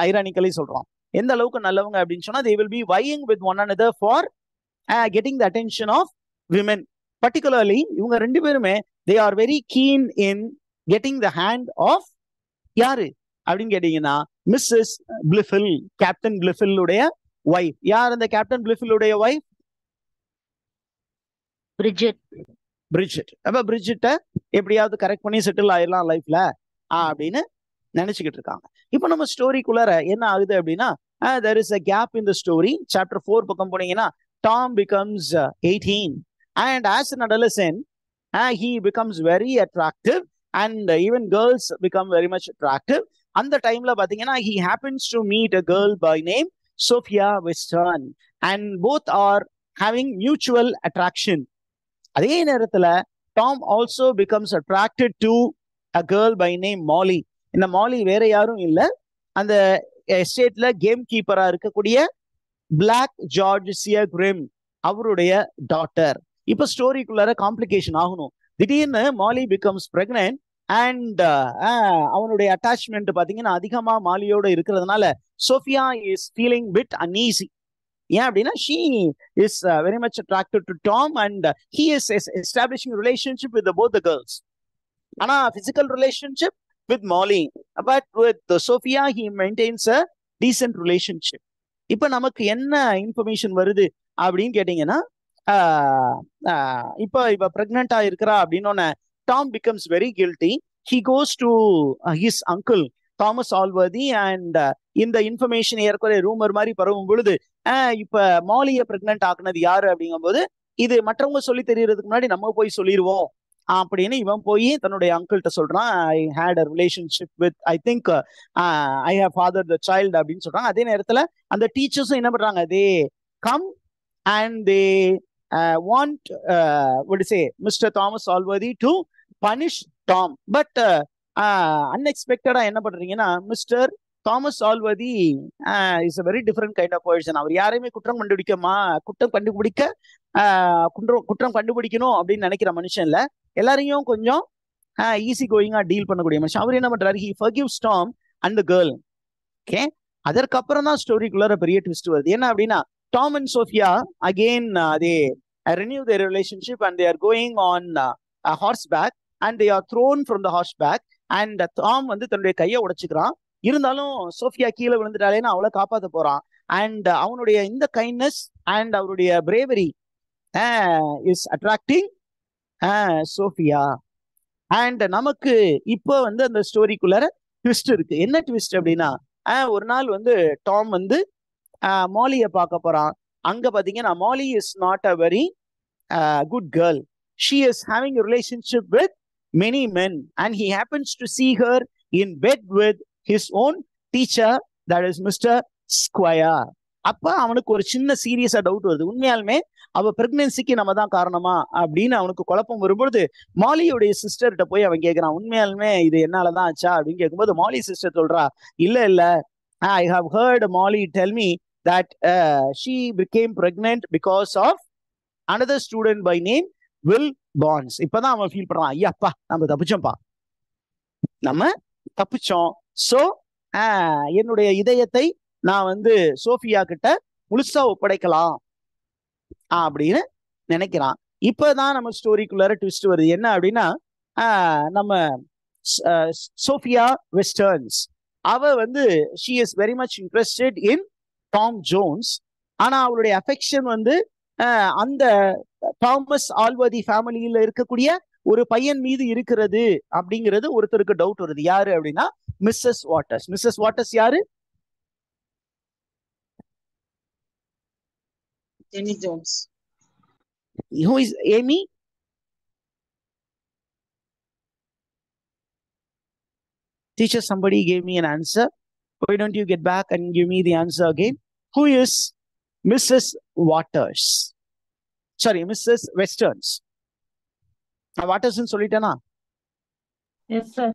ஐரானிக்கலி சொல்றோம், எந்த அளவுக்கு நல்லவங்க அப்படின்னு சொன்னா, they will be vying with one another for getting the attention of women. Particularly இவங்க 2 பேருமே they are very keen in getting the hand of யாரு அப்படின்னு கேட்டீங்கன்னா, மிஸ்ஸஸ் பிளிஃபில், கேப்டன் பிளிஃபில் உடைய வைஃப். யார் அந்த கேப்டன் பிளிஃபில் உடைய வைஃப்? பிரிட்ஜெட். அப்ப பிரிட்ஜெட்டை எப்படியாவது கரெக்ட் பண்ணி செட்டில் ஆயிடலாம் லைஃப்ல அப்படின்னு நினைச்சுக்கிட்டு இருக்காங்க. இப்போ நம்ம ஸ்டோரிக்குள்ளார என்ன ஆகுது அப்படின்னா, there is a gap in the story. Chapter 4 பக்கம் போனீங்கன்னா, Tom becomes 18, and as an adolescent he becomes very attractive, and even girls become very much attractive. அந்த டைம்ல பாத்தீங்கன்னா he happens to meet a girl by name Sophia Western, and both are having mutual attraction. அதே நேரத்துல Tom also becomes attracted to a girl by name Molly. இந்த மாலி வேற யாரும் இல்ல, அந்த எஸ்டேட்ல கேம் கீப்பரா இருக்கக்கூடிய பிளாக் ஜார்ஜ் சியாகிரம் அவருடைய டாட்டர். இப்ப ஸ்டோரிக்குள்ளார காம்ப்ளிகேஷன் ஆகணும். திடீர்னு மாலி பிகம்ஸ் பிரெக்னன்ட், அண்ட் அவனுடைய அட்டாச்மெண்ட் பாத்தீங்கன்னா அதிகமா மாலியோட இருக்கிறதுனால Sophia is feeling bit uneasy. ஏன் அப்படின்னா, she is very much attracted to Tom, and he is establishing relationship with both the girls. ஆனா physical relationship with Molly, but with Sophia he maintains a decent relationship. இப்ப நமக்கு என்ன information வருது அப்படின்னு கேட்டீங்கன்னா, இப்ப பிரெக்னண்டா இருக்கிறா அப்படின்னு Tom becomes very guilty. He goes to his uncle Thomas Allworthy, and இந்த இன்ஃபர்மேஷன் ஏற்கனவே ரூமர் மாதிரி பரவும் பொழுது, இப்ப மாலிய பிரெக்னன்ட் ஆக்குனது யாரு அப்படிங்கும் போது, இது மற்றவங்க சொல்லி தெரியறதுக்கு முன்னாடி நம்ம போய் சொல்லிடுவோம் அப்படின்னு இவன் போய் தன்னுடைய அங்கிள்கிட்ட சொல்றான். I hate a relationship with, I think I have father the child அப்படின்னு சொல்றாங்க. அதே நேரத்துல அந்த டீச்சர்ஸும் என்ன பண்றாங்க, they come and they want what to say Mr. Thomas Allworthy to punish Tom. But அன்எக்ஸ்பெக்டடா என்ன பண்றீங்கன்னா, mister Thomas Allworthy is a very different kind of person. அவர் யாரையுமே குற்றம் கண்டுபிடிக்கணும் அப்படின்னு நினைக்கிற மனுஷன் இல்ல, எல்லாரையும் கொஞ்சம் ஈஸி கோயிங்கா டீல் பண்ணக்கூடிய மனுஷன். அவர் என்ன பண்றாரு, he forgives Tom and the girl. Okay, அதற்கப்புறம் தான் ஸ்டோரிக்குள்ளார பெரிய ட்விஸ்ட் வருது. என்ன அப்படின்னா, Tom and Sophia again they renew their relationship, and they are going on a horseback, and they are thrown from the horseback, and Tom வந்து தன்னுடைய கையை உடைச்சுக்கிறான். இருந்தாலும் சோஃபியா கீழே விழுந்துட்டாலேன்னு அவளை காப்பாற்ற போறான். அண்ட் அவனுடைய இந்த கைண்ட்னஸ் அண்ட் அவருடைய bravery is attracting Sophia. And நமக்கு இப்போ வந்து அந்த ஸ்டோரிக்குள்ளார ட்விஸ்ட் இருக்கு. என்ன ட்விஸ்ட் அப்படின்னா, ஒரு நாள் வந்து டாம் வந்து மாலியை பார்க்க போறான். அங்க பாத்தீங்கன்னா Molly is not a very good girl. She is having a relationship with many men, and he happens to see her in bed with his own teacher, that is Mr. Squire. அப்ப அவனுக்கு ஒரு சின்ன சீரியஸா doubt வருது, உண்மையாலுமே அவ பிரெக்னன்சிக்கு நம்ம தான் காரணமா அப்படின்னு அவனுக்கு குழப்பம் வரும்பொழுது மாலியுடைய சிஸ்டர்கிட்ட போய் அவன் கேட்கிறான், உண்மையாலுமே இது என்னாலதான் ஆச்சா அப்படின்னு கேட்கும்போது மாலி சிஸ்டர் சொல்றா, இல்ல I have heard Molly tell me that she became pregnant because of another student by name Will Bonds. இப்பதான் அவன் ஃபீல் பண்றான், ஐயாப்பா நம்ம தப்பிச்சோம்ப்பா, நம்ம தப்பிச்சோம். சோ என்னுடைய இதயத்தை நான் வந்து சோஃபியா கிட்ட முழுசா ஒப்படைக்கலாம் அப்படின்னு நினைக்கிறான். இப்பதான் நம்ம ஸ்டோரிக்குள்ளார ட்விஸ்ட் வருது. என்ன அப்படின்னா நம்ம சோஃபியா வெஸ்டர்ன்ஸ் அவ வந்து she is very much interested in Tom Jones. ஆனா அவளுடைய அஃபெக்ஷன் வந்து அந்த தாமஸ் ஆல்வர்தி ஃபேமிலியில இருக்கக்கூடிய ஒரு பையன் மீது இருக்கிறது அப்படிங்கிறது ஒருத்தருக்கு டவுட் வருது. யாரு அப்படின்னா மிஸ்ஸஸ் வாட்டர்ஸ். மிஸ்ஸஸ் வாட்டர்ஸ் யாரு? Jenny Jones. Who is Amy? Teacher, somebody gave me an answer. Why don't you get back and give me the answer again? Who is Mrs. Waters? Sorry, Mrs. Westerns. Waters in solitana? Yes, sir.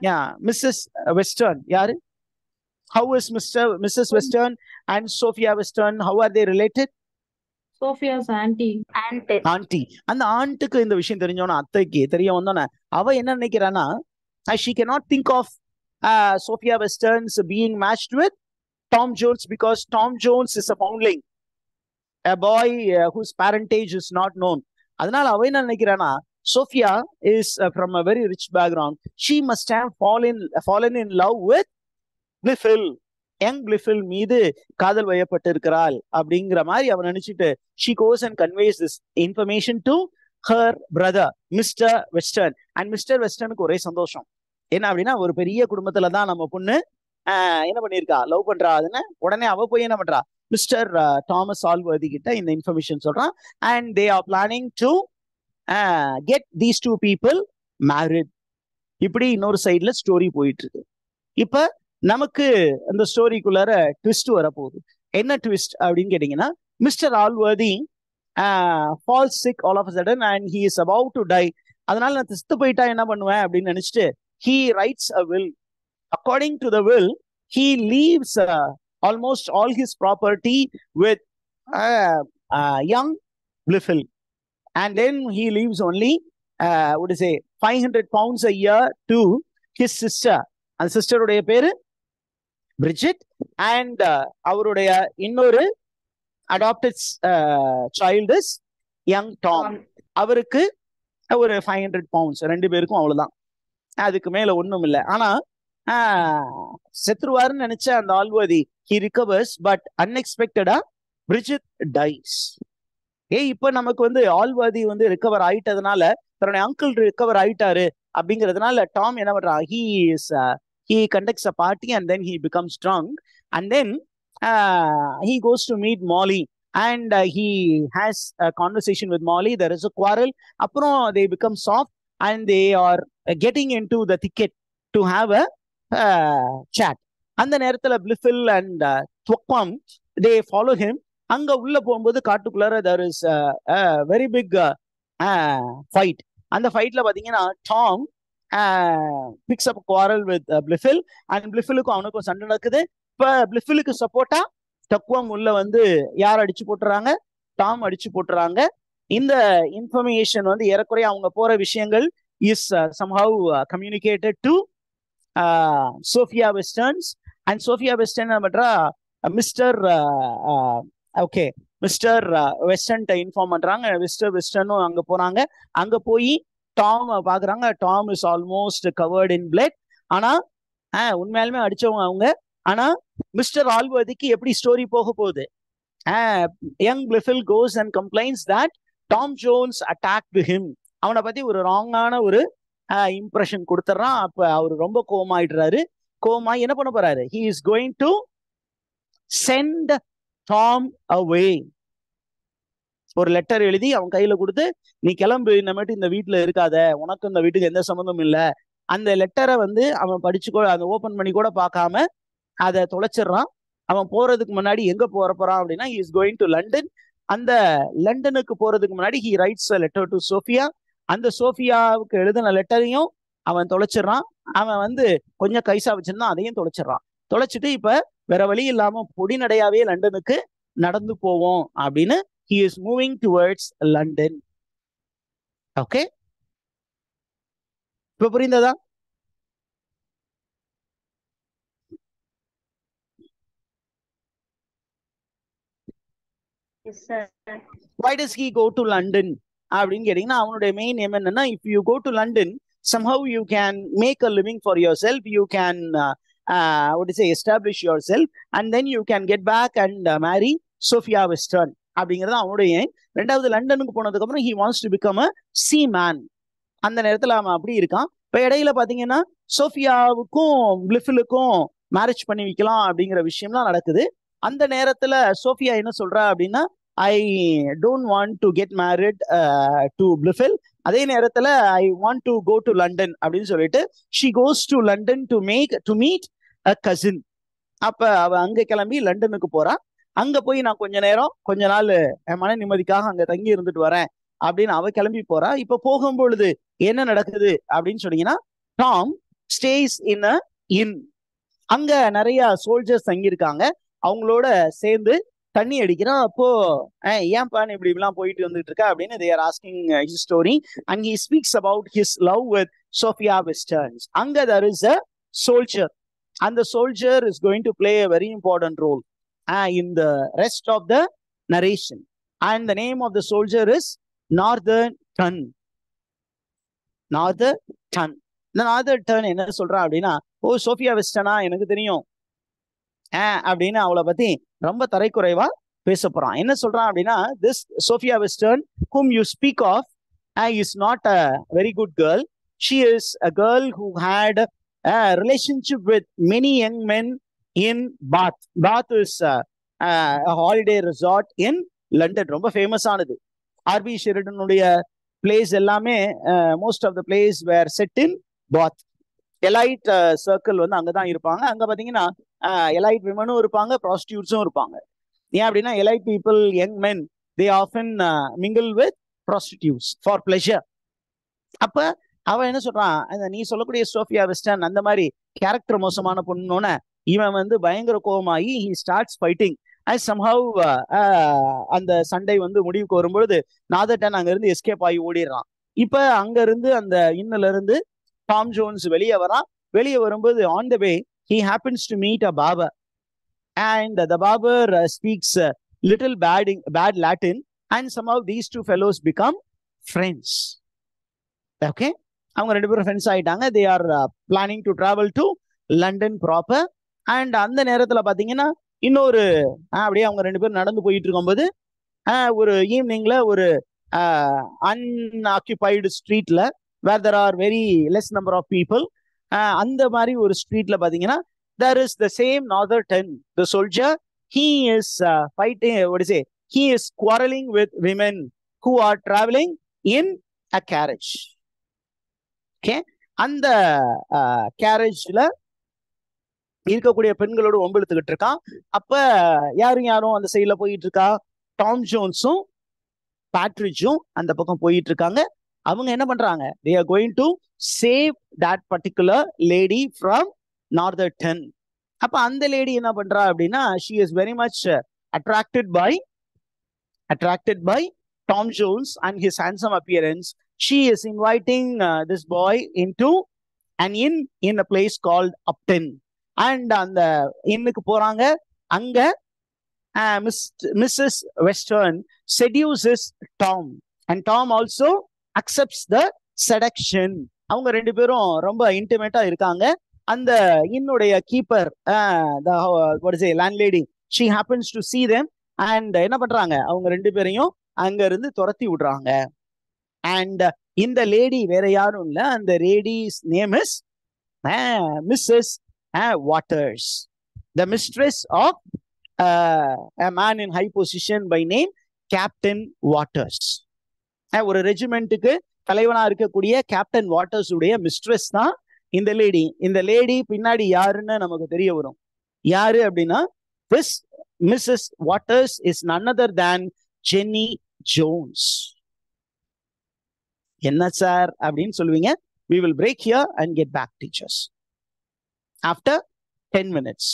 Yeah, Mrs. Western. Yaar? How is Mrs. Western and Sophia Western? How are they related? Sophia's auntie. Auntie. அந்த ஆண்ட்டுக்கு இந்த விஷயம் தெரிஞ்சோன்னா, அத்தைக்கு தெரிய வந்தோன்னே அவ என்ன நினைக்கிறான்னா, she cannot think of Sophia Westerns being matched with Tom Jones because Tom Jones is a foundling, a boy whose parentage is not known. அதனால அவ என்ன நினைக்கிறானா, Sophia is from a very rich background. She must have fallen in love with Blifil. Young Blifil மீது காதல் வயப்பட்டு இருக்கிறாள் அப்படிங்கிற மாதிரி அவன் நினைச்சிட்டு she goes and conveys this information to her brother Mr. Western. And Mr. Westernக்கு ஒரே சந்தோஷம். என்ன அப்படின்னா, ஒரு பெரிய குடும்பத்துல தான் நம்ம பொண்ணு என்ன பண்ணிருக்கா, லவ் பண்றா. அதுன்னு உடனே அவ போய் என்ன பண்றா, மிஸ்டர் தாமஸ் ஆல்வர்தி கிட்ட இந்த இன்ஃபர்மேஷன் சொல்றான். And they are planning to get these two people married. இப்படி இன்னொரு சைட்ல ஸ்டோரி போயிட்டு இருக்கு. இப்ப நமக்கு அந்த ஸ்டோரிக்குள்ளார ட்விஸ்ட் வரப்போகுது. என்ன ட்விஸ்ட் அப்படின்னு கேட்டீங்கன்னா, mister ஆல்வர்தி falls sick all of a sudden and he is about to die. அதனால நான் செத்து போயிட்டா என்ன பண்ணுவேன் அப்படின்னு நினைச்சிட்டு he writes a will. According to the will, he leaves almost all his property with young Blifil. And then he leaves only what is it, 500 pounds a year to his sister. அந்த சிஸ்டருடைய பேரு Brigitte. And அவருடைய இன்னொரு adopted child is young Tom. அவருக்கு ஒரு 500 pounds, ரெண்டு பேருக்கும் அவ்வளவுதான், அதுக்கு மேல ஒண்ணும் இல்லை. ஆனா செத்துருவாருன்னு நினைச்ச அந்த ஆல்வர்தி he recovers, but unexpected Brigitte dies. இப்ப நமக்கு வந்து ஆல்வர்தி வந்து ரிகவர் ஆயிட்டதுனால, தன்னுடைய அங்கிள் ரிகவர் ஆயிட்டாரு அப்படிங்கிறதுனால டாம் என்ன பண்றான், he conducts a party and then he becomes drunk and then he goes to meet Molly and he has a conversation with Molly. There is a quarrel. Apro they become soft and they are getting into the thicket to have a chat. அந்த நேரத்துல Blifil and Thwakpam they follow him. அங்க உள்ள போகும்போது காட்டுக்குள்ளார there is a very big fight. அந்த ஃபைட்ல பாத்தீங்கன்னா Tom picks up a quarrel with Blifil and Blifilக்கும் அவனுக்கும் சண்டை நடக்குது. இப்ப Blifilக்கு சப்போர்ட்டா தக்குவம் உள்ள வந்து யார் அடிச்சு போட்டுறாங்க, டாம் அடிச்சு போட்டுறாங்க. இந்த இன்ஃபர்மேஷன் வந்து ஏறக்குறைய அவங்க போற விஷயங்கள் is somehow communicated to Sophia Westerns. And Sophia Western பண்றா, மிஸ்டர் வெஸ்டர்ன் இன்ஃபார்ம் பண்றாங்க. மிஸ்டர் வெஸ்டர்னும் அங்க போறாங்க. அங்க போய் டாம் பாக்குறாங்க. Tom is almost covered in blood. ஆனா உண்மையாலுமே அடிச்சவங்க அவங்க. ஆனா மிஸ்டர் ஆல்வர்திக்கு எப்படி ஸ்டோரி போக போகுது, young Blifil goes and complains that Tom Jones attacked him. அவனை பத்தி ஒரு ராங்கான ஒரு இம்ப்ரெஷன் கொடுத்துறான். அப்ப அவரு ரொம்ப கோமாயிடுறாரு. கோமாய் என்ன பண்ண போறாரு, he is going to send Tom away. ஒரு லெட்டர் எழுதி அவன் கையில கொடுத்து, நீ கிளம்பு, இன்னமேட்டு இந்த வீட்டுல இருக்காத, உனக்கு இந்த வீட்டுக்கு எந்த சம்மந்தமும் இல்லை. அந்த லெட்டரை வந்து அவன் படிச்சு கூட, அதை ஓபன் பண்ணி கூட பார்க்காம அதை தொலைச்சிடுறான். அவன் போறதுக்கு முன்னாடி எங்க போறான் அப்படின்னா he is going to London. அந்த லண்டனுக்கு போறதுக்கு முன்னாடி he writes a letter to Sophia. அந்த சோஃபியாவுக்கு எழுதின லெட்டரையும் அவன் தொலைச்சிடறான். அவன் வந்து கொஞ்சம் கைசா வச்சிருந்தான், அதையும் தொலைச்சிடறான். தொலைச்சிட்டு இப்ப வேற வழி இல்லாம பொடிநடையாவே லண்டனுக்கு நடந்து போவோம் அப்படின்னு he is moving towards London. Okay, இப்ப புரிந்ததா? Yes, sir. Why does he go to London அப்படின்னு கேட்டீங்கன்னா அவனுடைய மெயின் எய்ம் என்னன்னா, if you go to London somehow you can make a living for yourself, you can what to say establish yourself, and then you can get back and marry Sophia Western அப்படிங்கிறது அவனுடைய aim. ரெண்டாவது லண்டனுக்கு போனதுக்கு அப்புறம் he wants to become a seaman. அந்த நேரத்துல அவன் அப்படி இருக்கான். இப்ப இடையில பாத்தீங்கன்னா சோஃபியாவுக்கும் பிளிஃபிலுக்கும் மேரேஜ் பண்ணி வைக்கலாம் அப்படிங்கிற விஷயம்லாம் நடக்குது. அந்த நேரத்துல சோஃபியா என்ன சொல்றா அப்படின்னா, I don't want to get married to Blifil. அதே நேரத்துல I want to go to London அப்படின்னு சொல்லிட்டு she goes to London to meet a cousin. அப்ப அவ அங்க கிளம்பி லண்டனுக்கு போறா. அங்க போய் நான் கொஞ்ச நாள் என் மன நிம்மதிக்காக அங்க தங்கி இருந்துட்டு வரேன் அப்படின்னு அவ கிளம்பி போறா. இப்ப போகும்பொழுது என்ன நடக்குது அப்படின்னு சொன்னீங்கன்னா, டாம் ஸ்டேஸ் இன் அ இன். அங்க நிறைய சோல்ஜர்ஸ் தங்கியிருக்காங்க, அவங்களோட சேர்ந்து தண்ணி அடிக்கிறான். அப்போ ஏன்பா இப்படி இப்படிலாம் போயிட்டு வந்துட்டு இருக்கா அப்படின்னு they are asking his story and he speaks about his love with Sophia Western. அங்க there is a soldier and the soldier is going to play a very important role in the rest of the narration, and the name of the soldier is Northerton. Northerton. இந்த Northerton என்ன சொல்றான் அப்படின்னா, ஓ Sofia வெஸ்டர்னா எனக்கு தெரியும் அப்படின்னு அவளை பத்தி ரொம்ப தரைக்குறைவா பேச போறான். என்ன சொல்றான் அப்படின்னா, this Sophia Western whom you speak of is not a very good girl. She is a girl who had a relationship with many young men in Bath. Bath is a holiday resort in London. ரொம்ப famous ஆனது. R B ஷெரிடனுடைய place எல்லாமே most of the place where set in Bath. Elite circle வந்து அங்கதான் இருப்பாங்க. அங்க பாத்தீங்கன்னா elite விமனும் இருப்பாங்க, ப்ராஸ்டியூட்ஸும் இருப்பாங்க. ஏன் அப்படின்னா elite people, young men, they often mingle with prostitutes for pleasure. அப்ப அவன் என்ன சொல்றான், நீ சொல்லக்கூடிய சோஃபியா வெஸ்டர்ன் அந்த மாதிரி கேரக்டர் மோசமான பொண்ணுன்னு இவன் வந்து பயங்கர கோபமாகி he starts fighting. as somehow அந்த சண்டை வந்து முடிவுக்கு வரும்பொழுது நாதர்டன் அங்க இருந்து எஸ்கேப் ஆகி ஓடிடுறான். இப்ப அங்க இருந்து அந்த இன்னல இருந்து டாம் ஜோன்ஸ் வெளியே வரான். வெளியே வரும்போது on the way he happens to meet a barber and the barber speaks little bad Latin and somehow these two fellows become friends. Okay, அவங்க ரெண்டு பேரும் ஃப்ரெண்ட்ஸ் ஆயிட்டாங்க. they are planning to travel to London proper. and அந்த நேரத்துல பாத்தீங்கன்னா இன்னொரு அப்படியே அவங்க ரெண்டு பேரும் நடந்து போயிட்டு இருக்கும்போது ஒரு ஈவினிங்ல ஒரு அன்ஆக்கியூபைடு ஸ்ட்ரீட்ல where there are very less number of people, அந்த மாதிரி ஒரு ஸ்ட்ரீட்ல பாத்தீங்கன்னா there is the same Northerton, the soldier. He is fighting, what is it, he is quarreling with women who are traveling in a carriage. Okay, அந்த கேரேஜ்ல இருக்கக்கூடிய பெண்களோட ஒம்பெழுத்துக்கிட்டு இருக்கான். அப்ப யாரும் அந்த சைட்ல போயிட்டு இருக்கா, டாம் ஜோன்ஸும் பேட்ரிச்சும் அந்த பக்கம் போயிட்டு இருக்காங்க. அவங்க என்ன பண்றாங்க, they are going to save that particular lady from Northerton. அப்ப அந்த லேடி என்ன பண்றா அப்படின்னா, she is very much attracted by Tom Jones and his handsome appearance. She is inviting this boy into an inn in a place called Upton. and அந்த இன்னுக்கு போறாங்க. அங்க Mrs. Western seduces Tom and Tom also accepts the seduction. அவங்க ரெண்டு பேரும் ரொம்ப இன்டிமேட்டா இருக்காங்க. அந்த இன்னுடைய keeper, what is it, landlady, she happens to see them and என்ன பண்றாங்க, அவங்க ரெண்டு பேரையும் அங்க இருந்து துரத்தி விடுறாங்க. and இந்த லேடி வேற யாரும் இல்ல, அந்த ladies name is Mrs. Waters, the mistress of a man in high position by name Captain Waters. ஒரு ரெஜிமெண்ட்டுக்கு தலைவனா இருக்கக்கூடிய கேப்டன் வாட்டர்ஸ் உடைய மிஸ்ட்ரெஸ் தான் இந்த லேடி. இந்த லேடி பின்னாடி யாருன்னு நமக்கு தெரிய வரும். யாரு அப்படின்னா This Mrs. Waters is none other than Jenny Jones. என்ன சார் அப்படின்னு சொல்லுவீங்க. We will break here and get back, teachers, after 10 minutes.